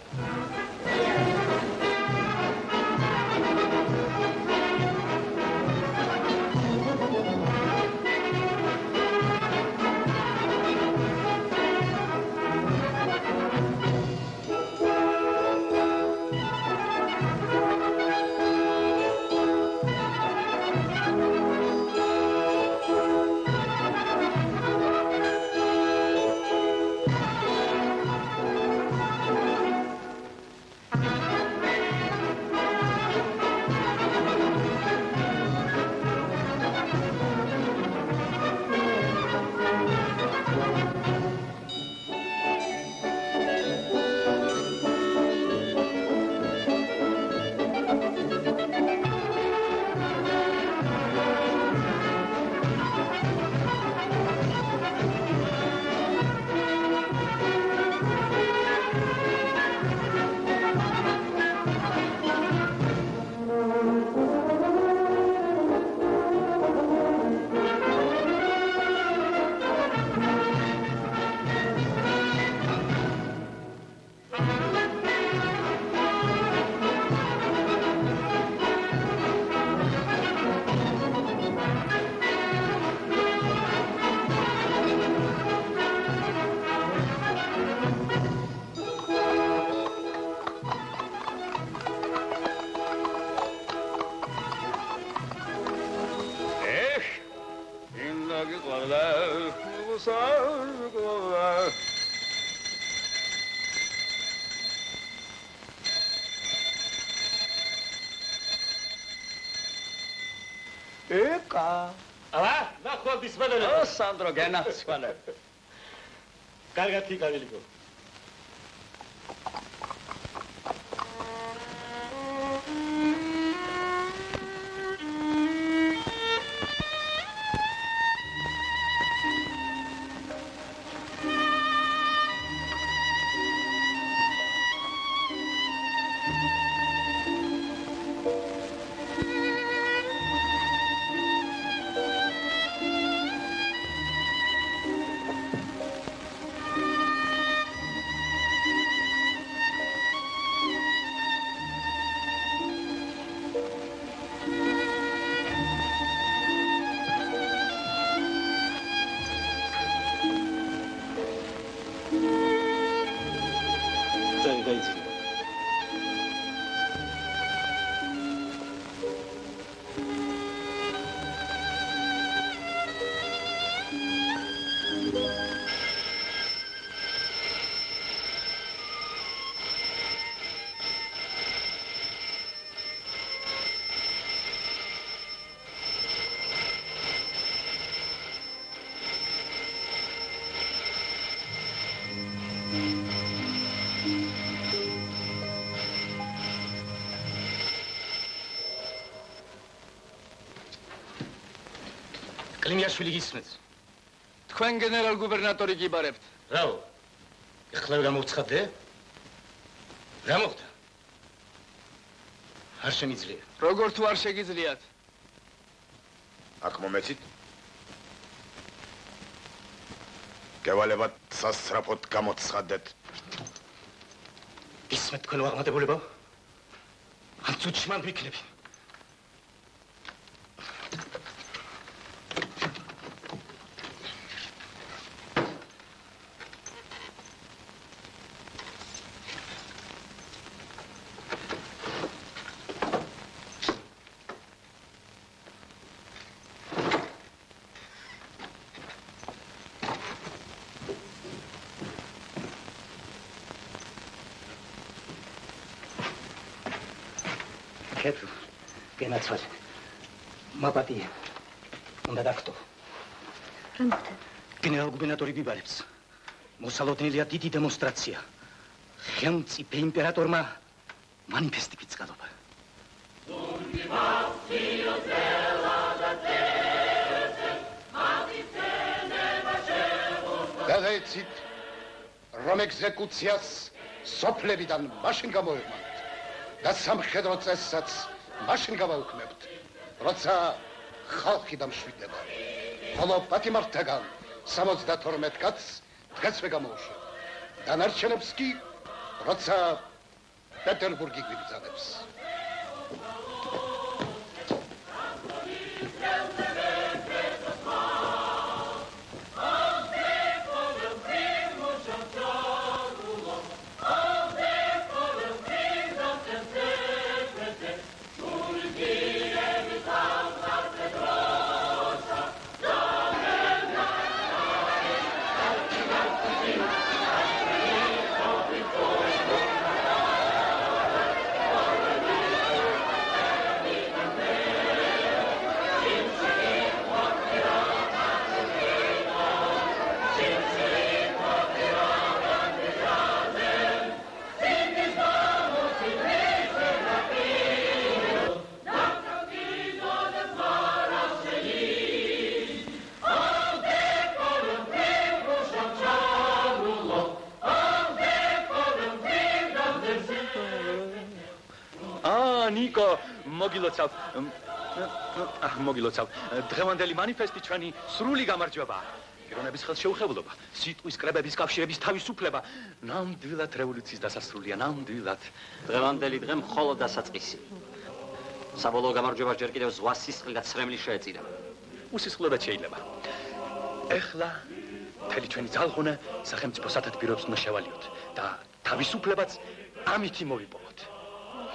ეკა. აბა, ნახვალ დისმადელე. ო, სანდრო, გენაცვალე. კარგად კი გავილიგო. კლიმიაშვილი გისმენს. თქვენ გენერალ გუბერნატორი გიბარებთ. რაო? ეხლა გამოვცხადე? რა მოხდა? არ შემიძლია. როგორ თუ არ შეგიძლიათ? აქ მომეცით? გევალებათ სასწრაფოდ გამოცხადეთ. გისმენთ თქვენ ვაღმადებულებო? ამ წუთში მან ვიქნები. ქეთუ გენაცვალე მაპატია უნდა დაგხტო რა მოხდა? გენერალ გუბერნატორი ბიბარებს მოსალოდნელია დიდი დემონსტრაცია ხელმწიფე იმპერატორმა მანიფესტი გიწყალობა დაგეცით რომ ეგზეკუციას სოფლებიდან მაშინ გამოევმანთ და სამხედრო წესსაც მაშინ გავაუქმებთ, როცა ხალხი დამშვიდდება. ხოლო პატიმართაგან 72 კაცს დღესვე გამოუშვებთ. დანარჩენებს კი, როცა პეტერბურგი გვიბრძანებს. ნიკო მოგილოცავ მოგილოცავ დღევანდელი მანიფესტი ჩვენი სრული გამარჯვებაა პიროვნების ხელშეუხებლობა სიტყვის კრებების კავშირების თავისუფლება ნამდვილად რევოლუციის დასასრულია ნამდვილად დღევანდელი დღე მხოლოდ დასაწყისი საბოლოო გამარჯვებას ჯერ კიდევ ზღვას სისხლი და ცრემლი შეეწირა უსისხლობად შეიძლება ეხლა მთელი ჩვენი ძალღუნა სახელმწიფო სათათბიროებს უნდა შევალიოთ და თავისუფლებაც ამით მოვიპოვოთ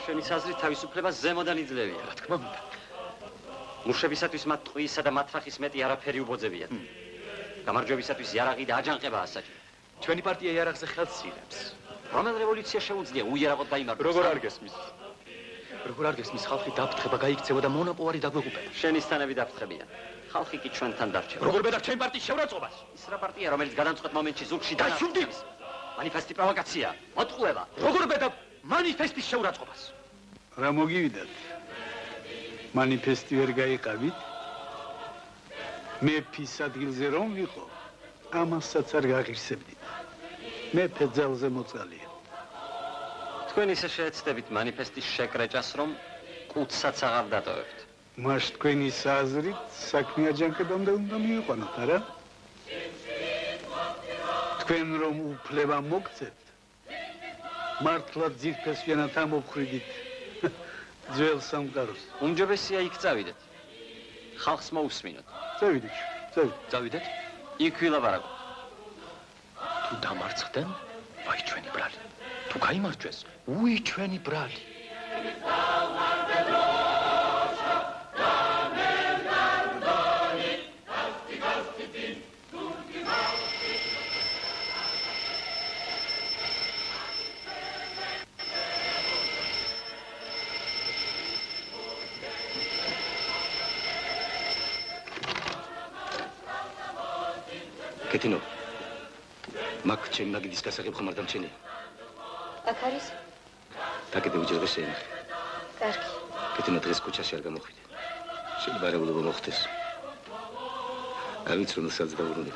შენი საზრით თავისუფლება ზემოდან იძლევია. რა თქმა უნდა. მუშებისათვის მათ ტყვიისა და მათრახის მეტი არაფერი უბოძებიათ. გამარჯვებისათვის იარაღი და აჯანყება ასაჭიროა. ჩვენი პარტია იარაღზე ხელს იღებს. რომელ რევოლუცია შეუძლია უიარაღოდ დაიმარჯვოს? როგორ არ გესმის? როგორ არ გესმის ხალხი დაფრთხება, გაიქცევა და მონოპოლარი დაგვეღუპება. შენისთანები დაფრთხებიან. ხალხი კი ჩვენთან დარჩება. როგორ ბედარ ჩემ პარტიის შევრაწობას? ის რა პარტია, რომელიც გადამწყვეტ მომენტში ზურგში დაშვდით! მანიფესტი პროვოკაცია, მოტყუება. როგორ ბედა მანიფესტის შევრაწობას? რა მოგივიდათ? მანიფესტი ვერ გაიყავით? მეფის ადგილზე რომ ვიყო, ამასაც არ გაღირსებდით. მეფე ძალზე მოწყალია. თქვენ ისე შეეცდებით მანიფესტის შეკრეჭას, რომ კუცსაც აღარ დატოვებთ. მას თქვენი აზრით საქმე აჯანყებამდე უნდა მიიყვანოთ, არა? თქვენ რომ უფლება მოგცევთ, მართლა ძირფესვიანად ამოვხრიდით ძველ სამყაროს. უმჯობესია იქ წავიდეთ. ხალხს მოусმინოთ. წავიდეთ. წავიდეთ? იქ ვილაპარაკოთ. თუ დამარცხდნენ, ვაი ჩვენი ბრალი. თუ გაიმარჯვეს, უი ჩვენი ბრალი. კეთინო. მაგ ჩემი მაგიდის გასაღებ ხომ არ დამჩენია? აქ არის? დაკეთე უჯერდე შეინახე. კარგი. კეთინო დღეს ქუჩაში არ გამოხვიდე. შეიძლება არებულობა მოხდეს. არ ვიცი რომ სადაც დავუბრუნდი.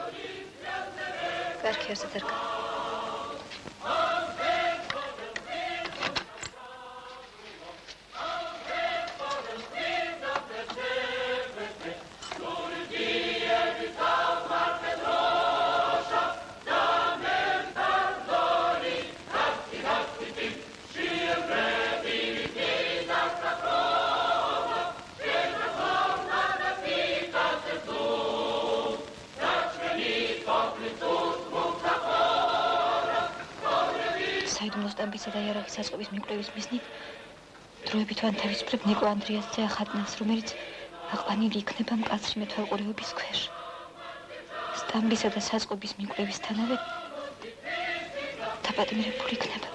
კარგი, არსად არ გავა. საიდუმლო სტამპისა და იარაღის საწყობის მიკვლევის მიზნით დროებით ვანთავისუფლებ ნიკო ანდრიასზე ახადნას, რომელიც აყვანილი იქნება მკაცრი მეთვალყურეობის ქვეშ. სტამპისა და საწყობის მიკვლევისთანავე დაპატიმრებული იქნება.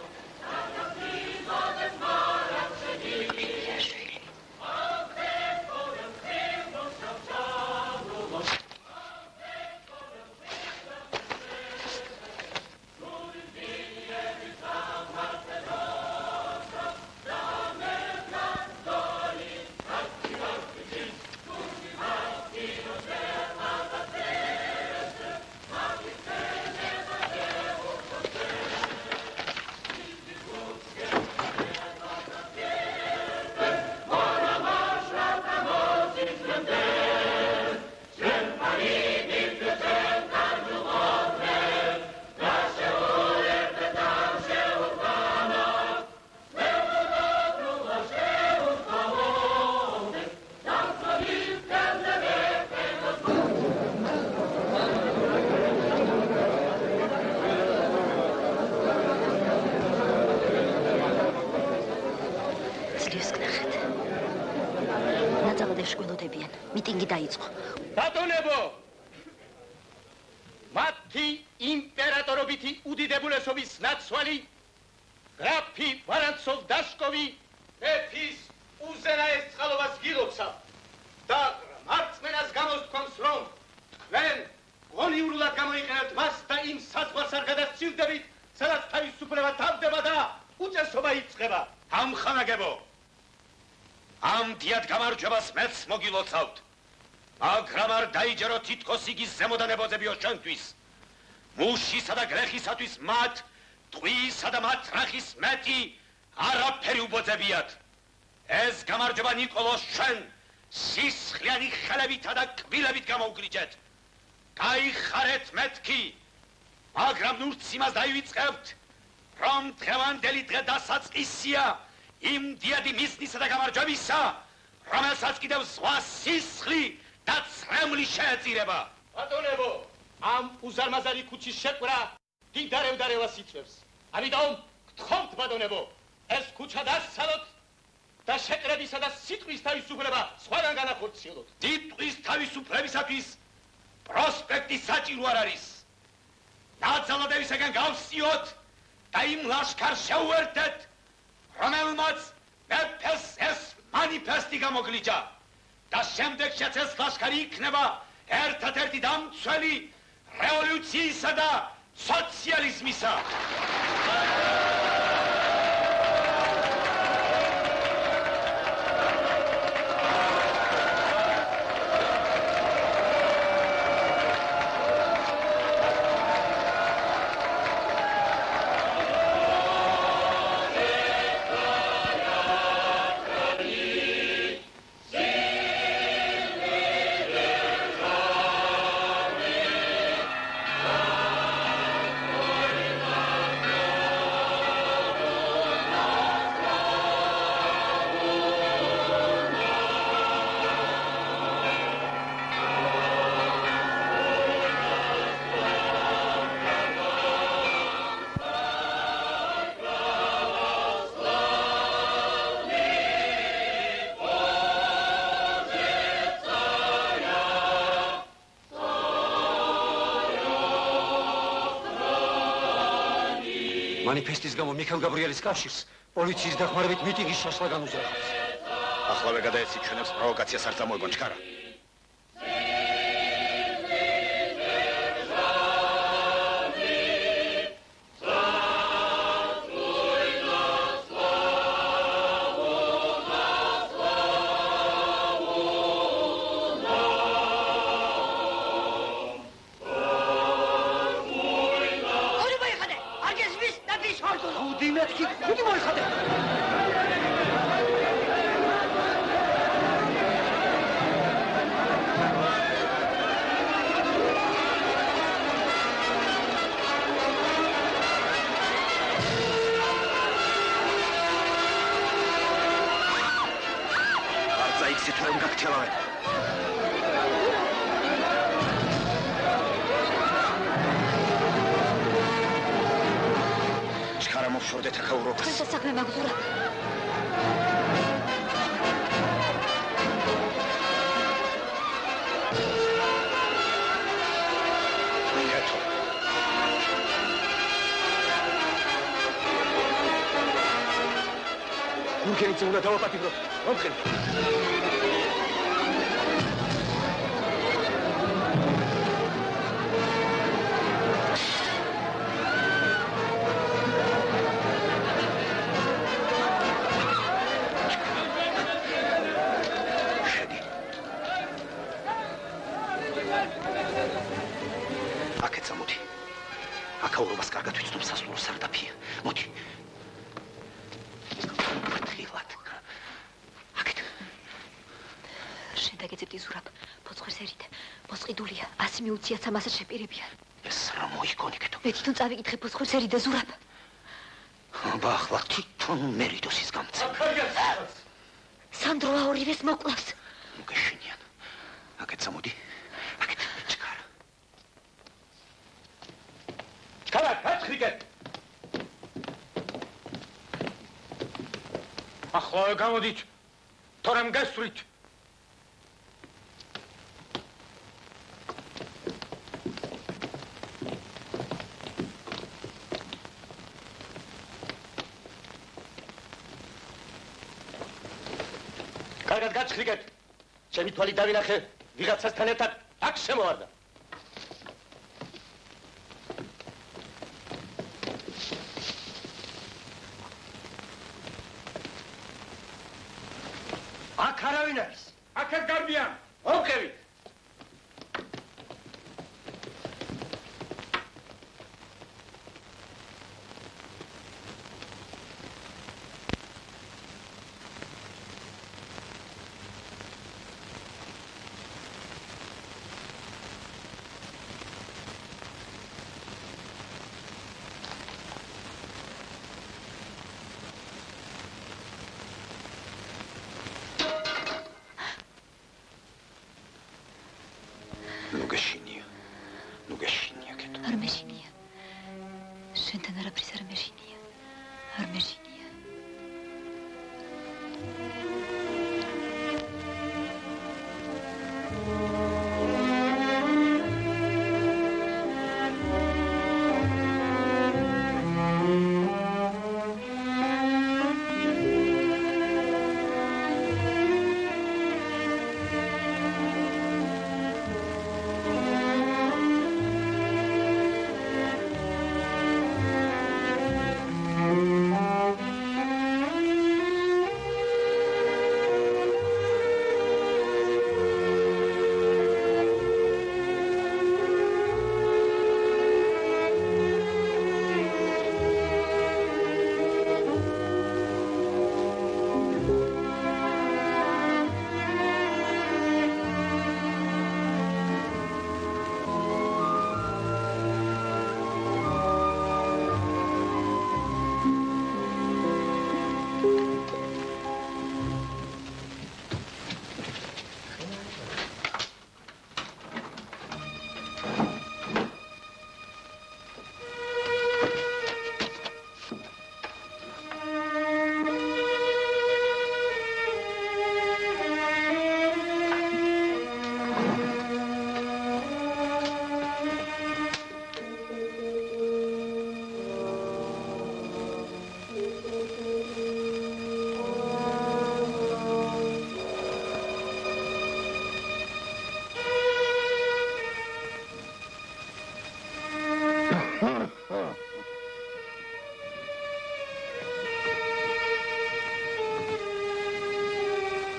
მიტინგი დაიწყო. ბატონებო! მათი იმპერატორობითი უდიდებულესობის ნაცვალი გრაფი ვარანცოვ დაშკოვი მეფის უზენაეს წყალობას გილოცავ და მარწმენას გამოსთქვამს, რომ თქვენ გონიურულად გამოიყენებთ მას და იმ საზღვარს არ გადასცილდებით, სადაც თავისუფლება თავდება და უწესობა იწყება. ამხანაგებო! ამ დიად გამარჯვებას მეც მოგილოცავთ. მაგრამ არ დაიჯერო თითქოს იგის ზემოდანებოძებიო ჩვენთვის. მუშისა და გლეხისათვის მათ, ტყვიისა და მათრახის მეტი არაფერი უბოძებიათ. ეს გამარჯვება ნიკოლოს ჩვენ სისხლიანი ხელებითა და კბილებით გამოუგლიჯეთ. გაიხარეთ მეთქი, მაგრამ ნურც იმას დაივიწყებთ, რომ დღევანდელი დღე დასაწყისია იმ დიადი მიზნისა და გამარჯვებისა, რომელსაც კიდევ ზღვა სისხლი და წრემლი შეეწირება. ბატონებო, ამ უზარმაზარი ქუჩის შეკვრა დიდარევდარევას იწვევს. ამიტომ გთხოვთ, ბატონებო, ეს ქუჩა დასცალოთ და შეკრებისა და სიტყვის თავისუფლება სხვაგან განახორციელოთ. სიტყვის თავისუფლებისათვის პროსპექტი საჭირო არ არის. ნაცალოდებისაგან გავსიოთ და იმ ლაშქარს შევუერთდეთ, რომელმაც მეფეს მანიფესტი გამოგლიჯა და შემდეგშიც ეს ლაშქარი იქნება ერთადერთი დამცველი რევოლუციისა და სოციალიზმისა. მანიფესტის გამო მიხელ გაბრიელის კავშირს პოლიციის დახმარებით მიტინგის შაშლა განუზრახავს. ახლავე გადაეცით ჩვენებს პროვოკაციას არ წამოეგონ ჩქარა. უნდა დავაპატიმროთ. მომხენ. შედი. აქეთ წამოდი. აქაურობას კარგად ვიცნობ სასულო სარდაფია. მოდი. გეძებდი ზურაბ, ფოცხვის ერით, მოსყიდულია, 100 მიუციაცა მასაც შეპირებიან. ეს რა მოიგონიკეთო? მე თვითონ წავიკითხე ფოცხვის ერით და ზურაბ. აბა, ახლა თვითონ მერიდოსის გამცე. სანდროა ორივეს მოკლავს. მოგეშინიან. აქეთ წამოდი. აქეთ ჩქარა. ჩქარა, გაჩხრიკეთ. ახლა გამოდით. თორემ გასვრით. კარგად გაჩხრიკეთ. ჩემი თვალი დავინახე, ვიღაცასთან ერთად აქ შემოვარდა. აქ არავინ არის. აქეთ გარბიან. მომხევით.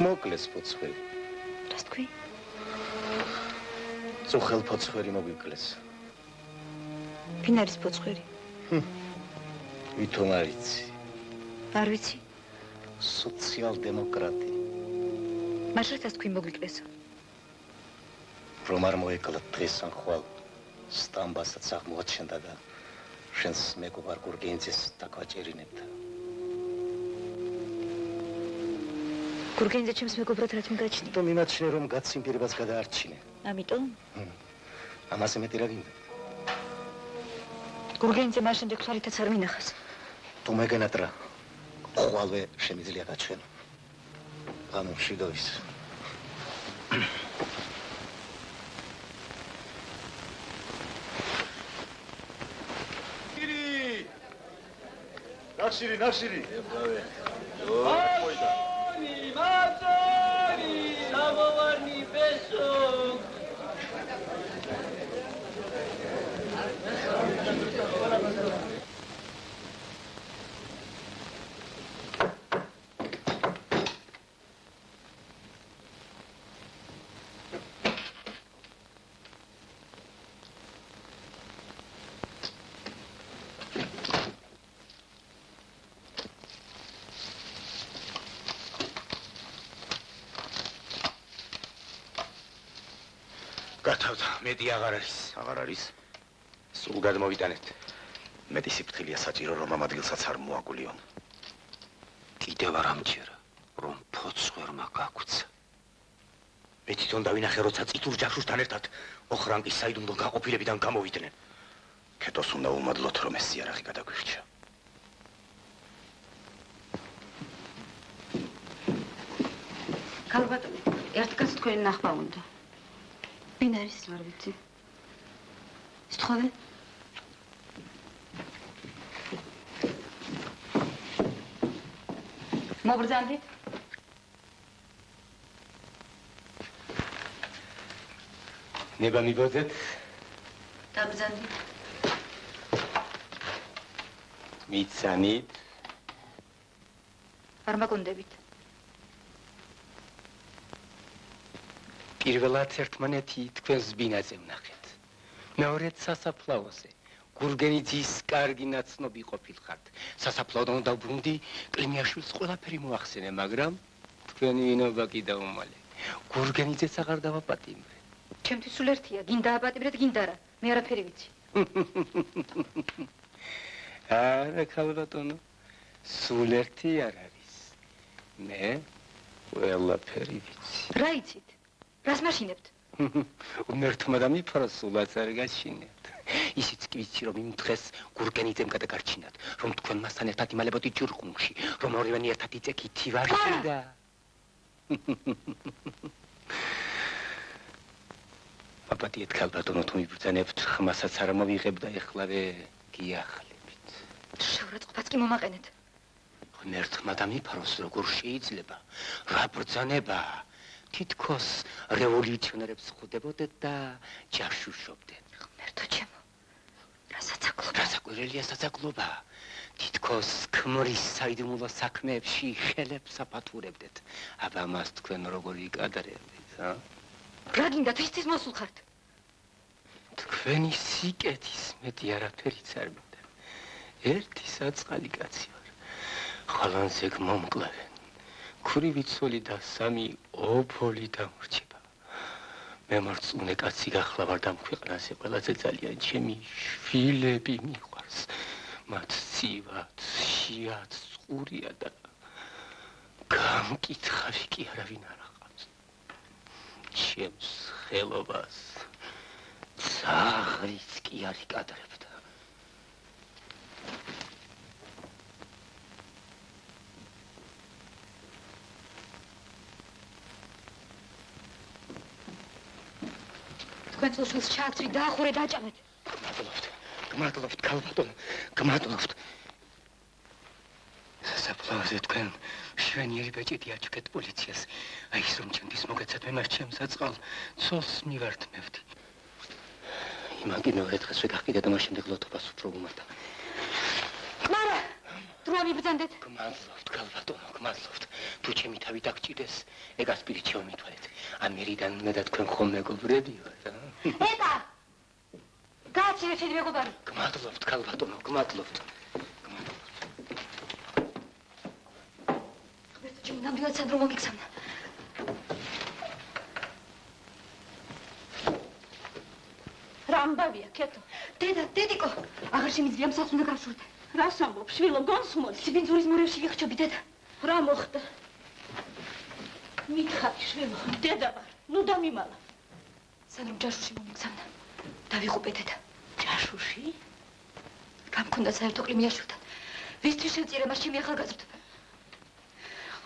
მოკლეს ფოცხვერი. რას თქვი? წუხელ ფოცხვერი მოგვიკლეს. ვინ არის ფოცხვერი? ვითომ არ იცი. არ ვიცი. სოციალ-დემოკრატი. მაშინ რას თქვი მოგვიკლესო? რომ არ მოეკლა დღეს ან ხვალ სტამბასაც აღმოაჩენდა და შენს მეგობარ გურგენიძეს დაგვაჭერინებდა. გურგენიძე ჩემს მეგობრად რაც მიგაჩნია? თუ მიმაჩნე რომ გაციმპირებას გადაარჩინე. ამიტომ? ამაზე მეტი რა გინდა? გურგენიძე მას შემდეგ თვალითაც არ მინახავს. თუ მეგენატრა ხვალვე შემიძლია გაჩვენო. ანუ შიდოვის. ნახშირი, ნახშირი. მაწონი, სამოვარნი ბესო. გათავდა, მეტი აღარ არის. აღარ არის? სულ გადმოვიტანეთ. მეტი სიფრთხილეა საჭირო, რომ ამ ადგილსაც არ მოაგულიონ. კიდევ არ ამჯერა, რომ ფოცხვერმა გაგვცა. მე თვითონ დავინახე, როცა წითურ ჯაშუშთან ერთად ოხრანკის საიდუმლო გაყოფილებიდან გამოვიდნენ. ქეთოს უნდა უმადლოთ, რომ ეს სიარაღი გადაგვირჩა. ქალბატონი, ერთ კაცს თქვენი ნახვა უნდა. ვინ არის? არ ვიცი. სთხოვე? მობრძანდით? ნება მიბოძეთ? დაბრძანდით. მიცანით? არ მაგონდებით. პირველად ერთმანეთი თქვენს ბინაზე ვნახეთ. მეორედ სასაფლაოზე. გურგენიძის კარგი ნაცნობი ყოფილხართ. სასაფლაოდან დავბრუნდი, კლიმიაშვილს ყველაფერი მოახსენე, მაგრამ თქვენი ვინობა კი დაუმალე. გურგენიძეს აღარ დავაპატიმრე. ჩემთვის სულ ერთია, გინ დააპატიმრეთ, გინ არა. მე არაფერი ვიცი. არა, ქალბატონო, სულ ერთი არ არის. მე ყველაფერი ვიცი. რა იცით? რას მაშინებთ? უმერთმა და მიფროს სულაც არ გაჩინებთ. ისიც კი ვიცი, რომ იმ დღეს გურგენიძემ გადაგარჩინათ, რომ თქვენ მასთან ერთად იმალებოდი ჯურყუნში, რომ ორივენი ერთად იწეკით ივარში და... აპატიეთ ქალბატონო, თუ მიბრძანებთ, ხმასაც არ მოვიღებ და ეხლავე გიახლებით. შეურაცხყოფაც კი მომაყენეთ. ღმერთმა და მიფროს როგორ შეიძლება? რა ბრძანება? თითქოს რევოლუციონერებს ხვდებოდეთ და ჯაშუშობდეთ. ღმერთო ჩემო, რა საცაკლობა? რა საკვირელია საცაკლობა? თითქოს ქმრის საიდუმლო საქმეებში ხელებს აფათურებდეთ. აბა მას თქვენ როგორ იკადრებით, ა? რა გინდა თვისთვის მოსულხართ? თქვენი სიკეთის მეტი არაფერიც არ მინდა. ერთი საწყალი კაცი ვარ. ხალანზე გმომკლევენ. ქურივი ცოლი და სამი ოფოლი დამრჩება. მე მარწმუნე კაცი გახლა ვარ და ამ ქვეყანაზე ყველაზე ძალიან ჩემი შვილები მიყვარს. მათ ცივად, შიად, წყურია და გამკითხავი კი არავინ არ აყავს. ჩემს ხელობას ძაღლიც კი არ იკადრებდა. თქვენ წულს ჩააქცვით, დაახურე, დააჭამეთ. გმადლობთ, ქალბატონო, გმადლობთ. სასაფლაოზე თქვენ შვენიერი ბეჭედი აჩუქეთ პოლიციას. აი ის რომ ჩემთვის მოგეცათ, მე მას ჩემს საწყალ ცოლს მივართმევდი. იმან კი მეორე დღეს ვეგახკიდე და მას შემდეგ ლოთობას უფრო უმართა. კმარა! დრო მიბრძანდეთ. გმადლობთ, გალბატონო, გმადლობთ. თუ ჩემი თავი დაგჭირდეს, ეგას პირით შევმითვალეთ. ამერიდან უნდა და თქვენ ხომ მეგობრები ვართ, ა? ეკა! გააჩერეთ შენი მეგობარი. გმადლობთ, გალბატონო, გმადლობთ. ღმერთო, ჩემი ნამდვილად სანდრო მომიგზავნა. რამბავია, კეთო. დედიკო, აღარ შემიძლია მსახს უნდა გავსურდე. რას ამბობ, შვილო, გონსმოდი. სიბინძურის მორევში ვიხჩობი, დედა. რა მოხდა? მითხარი, შვილო, დედა ვარ. ნუ დამიმალა. სანდრომ ჯაშუში მომიგზავნა. დავიღუპე, დედა. ჯაშუში? რა მქონდა საერთო ყლიმიაშვილთან. ვისთვის შევწირე მას ჩემი ახალგაზრდა?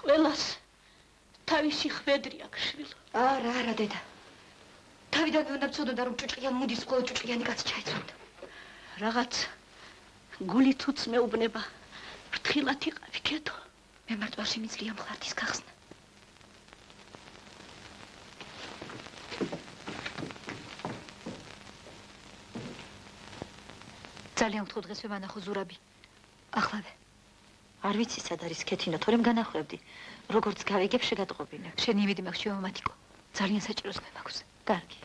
ყველას თავისი ხვედრი აქვს, შვილო. არა, დედა. თავიდანვე უნდა ვცოდოდა, რომ ჭუჭყიან მუდის მხოლოდ ჭუჭყიანი კაცი ჩაეცვამდა. რაღაც გულით უცმეუბნება. ფრთხილად იყავი, კეთო. მე მარტო არ შემიძლია მხარდის გახსნა. ძალიან ვთხოვ დღეს ვემანახო ზურაბი. ახლავე. არ ვიცი სად არის ქეთინო, თორემ განახვევდი. როგორც გავიგებ, შეგატყობინე. შენი იმედი მაქვს შემომატიკო. ძალიან საჭიროს გვემაქვს. კარგი.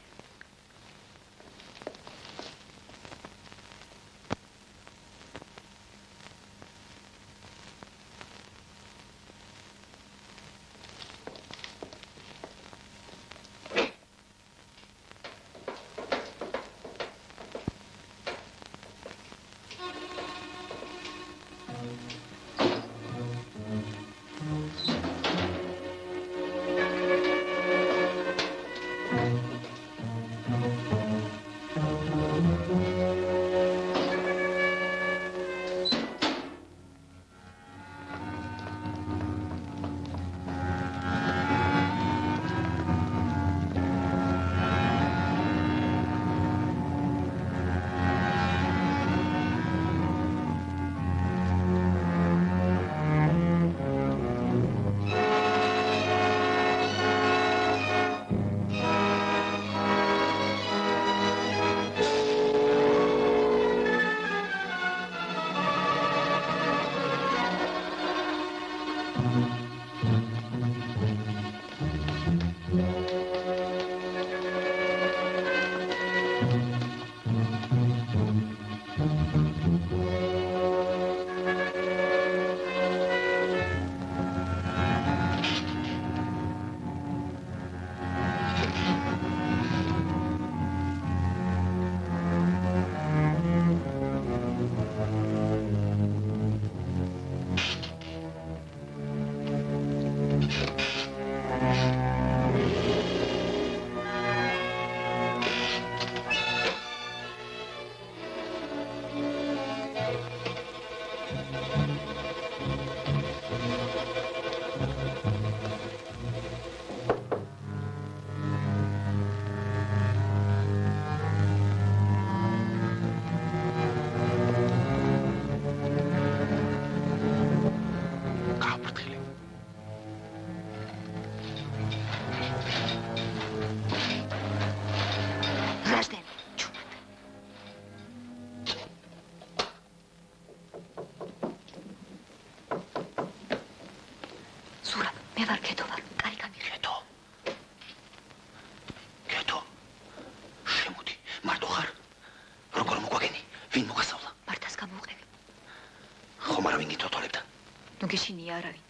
გეშინია არავინ.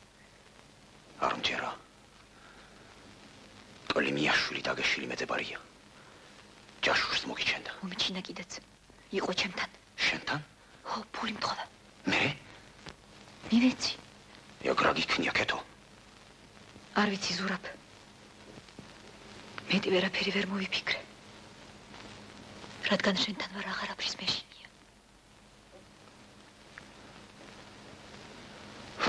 არ მჯერა. კლიმიაშვილი დაგეშილი მეძებარია. ჯაშუშს მოგიჩენდა. მომიჩინა კიდეც. იყო ჩემთან. შენთან? ხო, ფული მთხოვა. მე? მივეცი. ეგ რა გიქნია, კეთო? არ ვიცი, ზურაბ. მეტი ვერაფერი ვერ მოვიფიქრე. რადგან შენთან ვარ აღარაფრის მეშინია.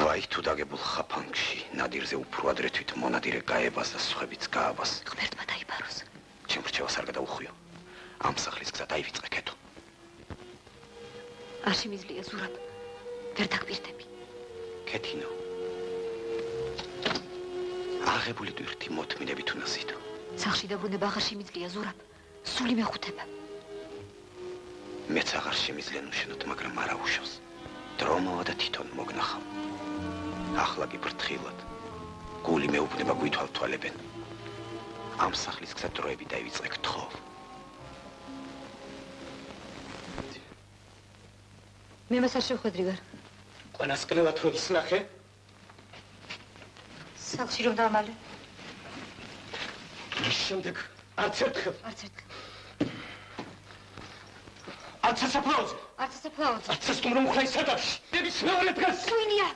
ვაი, თუ დაგებულ ხაფანგში, ნადირზე უფრო ადრე თვით მონადირე გაებას და სხვებიც გააბას. ღმერთმა დაიბაროს. ჩემ რჩევას არ გადაუხვიო. ამ სახლის გზა დაივიწყე, კეთო. არ შემიძლია, ზურაბ. ვერ დაგპირდები. კეთინო. აღებული ტვირთი მოთმინებით უნდა ზიდო. სახლში დაბრუნება აღარ შემიძლია, ზურაბ. სული მეხუთება. მეც აღარ შემიძლია ნუშენოთ, მაგრამ არა უშავს. დრო მოვა და თვითონ მოგნახავ. ახლა კი ფრთხილად. გული მეუბნება გვითვალთვალებენ. ამ სახლის გზა დროები დაივიწყე გთხოვ. მე მას არ შევხვედრი ვარ. უკანასკნელად რო ისნახე? სახლში რომ დავმალე. ის შემდეგ არც ერთხელ. არც ერთხელ. არც სასაფლაოზე. არც სასაფლაოზე. არც სტუმრო მხარის სარდაფში. დების მეორე დღეს. სუინია.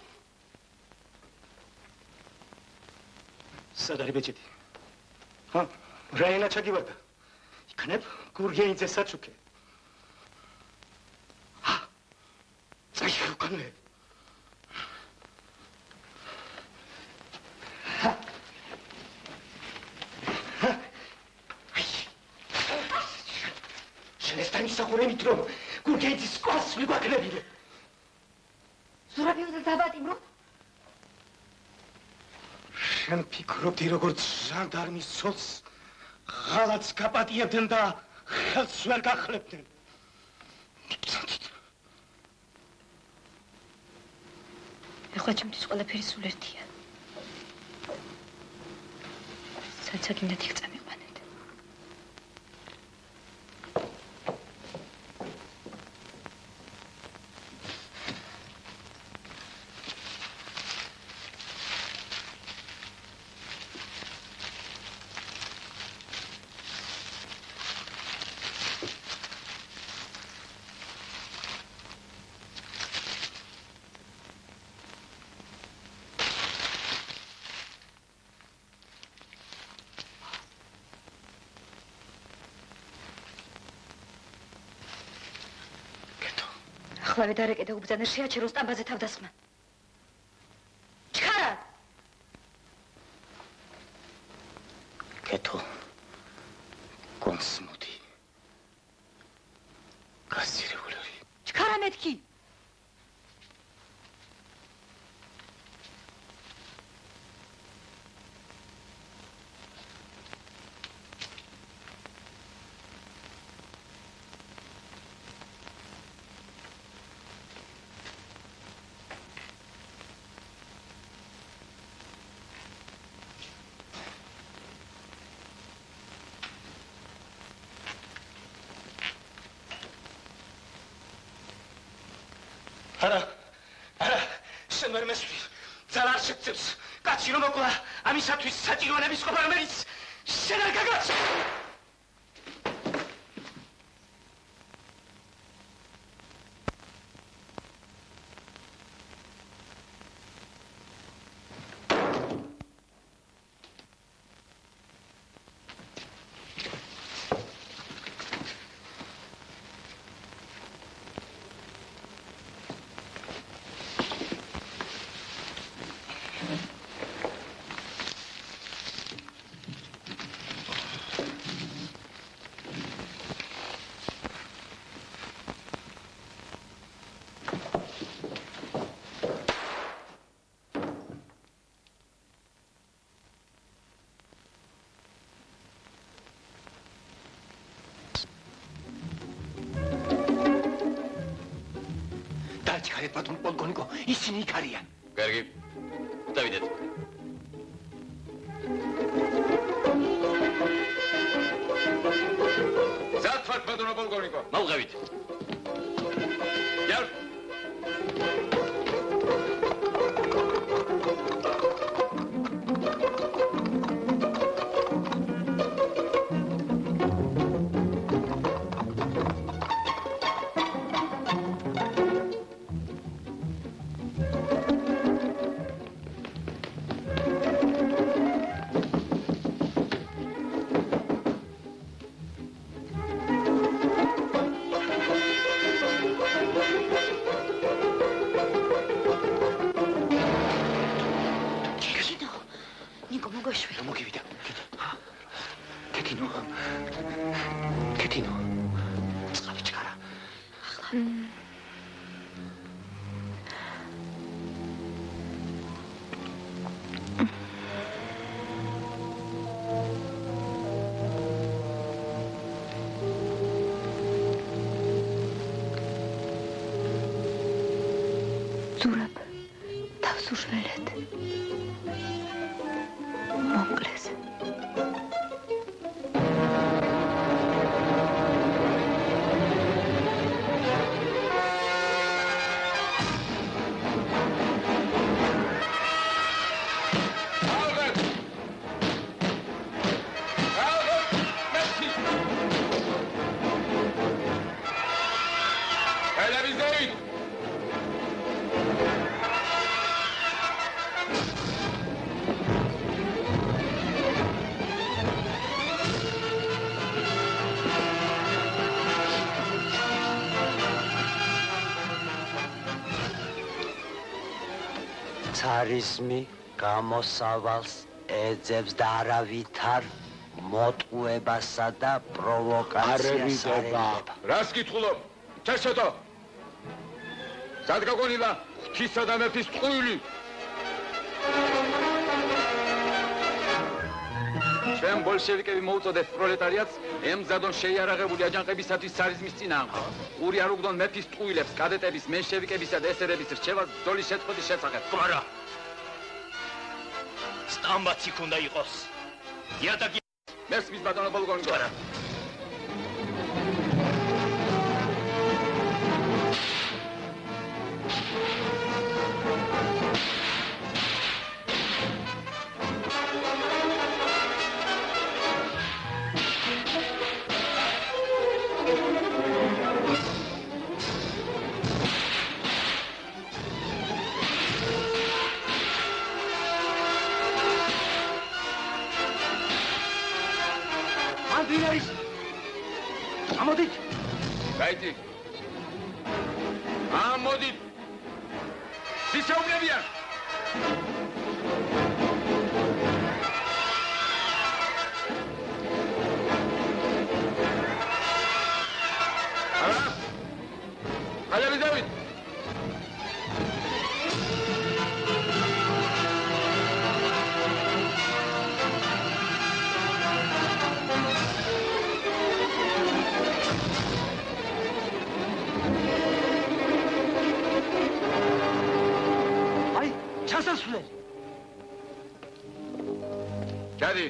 სად არის ბეჭედი? ჰა, რაინა ჩაგივარდა. იქნებ გურგეინძე საჩუქე. ჰა. წაიხო კანე. შენესთან ისახურებით რომ გურგეინძის კვას მიგვაქნებინე. ზურაბიო და დაბატიმრო. შენ ფიქრობდი როგორც ჟანდარმის ცოლს ღალატს გაპატიებდნენ და ხელს ვერ გახლებდნენ. ეხლა ჩემთვის ყველაფერი სულ ერთია. საცა გინდათ იქ წამიყვანეთ. ახლავე დარეკე და უბრძანა შეაჩერო სტამბაზე თავდასხმა. ჩქარა! კეთო. კონს მოდი. გასცირებული. ჩქარა მეთქი! არა, შენ ვერ მესვი. ძალა არ შეგწევს. კაცი რომ მოკლა, ამისათვის საჭიროა ნებისყოფა, რომელიც შენ არ გაგაჩ. დაჩქარეთ ბატონ პოლკოვნიკო, ისინი იქ არიან. კარგი. დავიდეთ. ზათვართ ბატონო პოლკოვნიკო. მოვღებით. ჯერ. ცარიზმი გამოსავალს ეძებს და არავითარ მოტყუებასა და პროვოკაციას არ ელოდება. რას კითხულობ? ჩაშოტო. სად გაგონილა ღვთისა და მეფის ტყუილი? ჩვენ ბოლშევიკები მოუწოდეთ პროლეტარიატს ემზადონ შეიარაღებული აჯანყებისათვის ცარიზმის წინააღმდეგ. ური არ უგდონ მეფის ტყუილებს, კადეტების, მენშევიკებისა და ესერების რჩევას ბრძოლის შეწყვეტის შესახებ. კვარა. სტამბაც იქ უნდა იყოს. იატაკი მესმის ბატონო პოლკოვნიკო. კვარა. ამოდით. გაიწი. ამოდით. ისეუბნებიან. არა. ხალები დავით. ჩასასვლელი. ჩადი.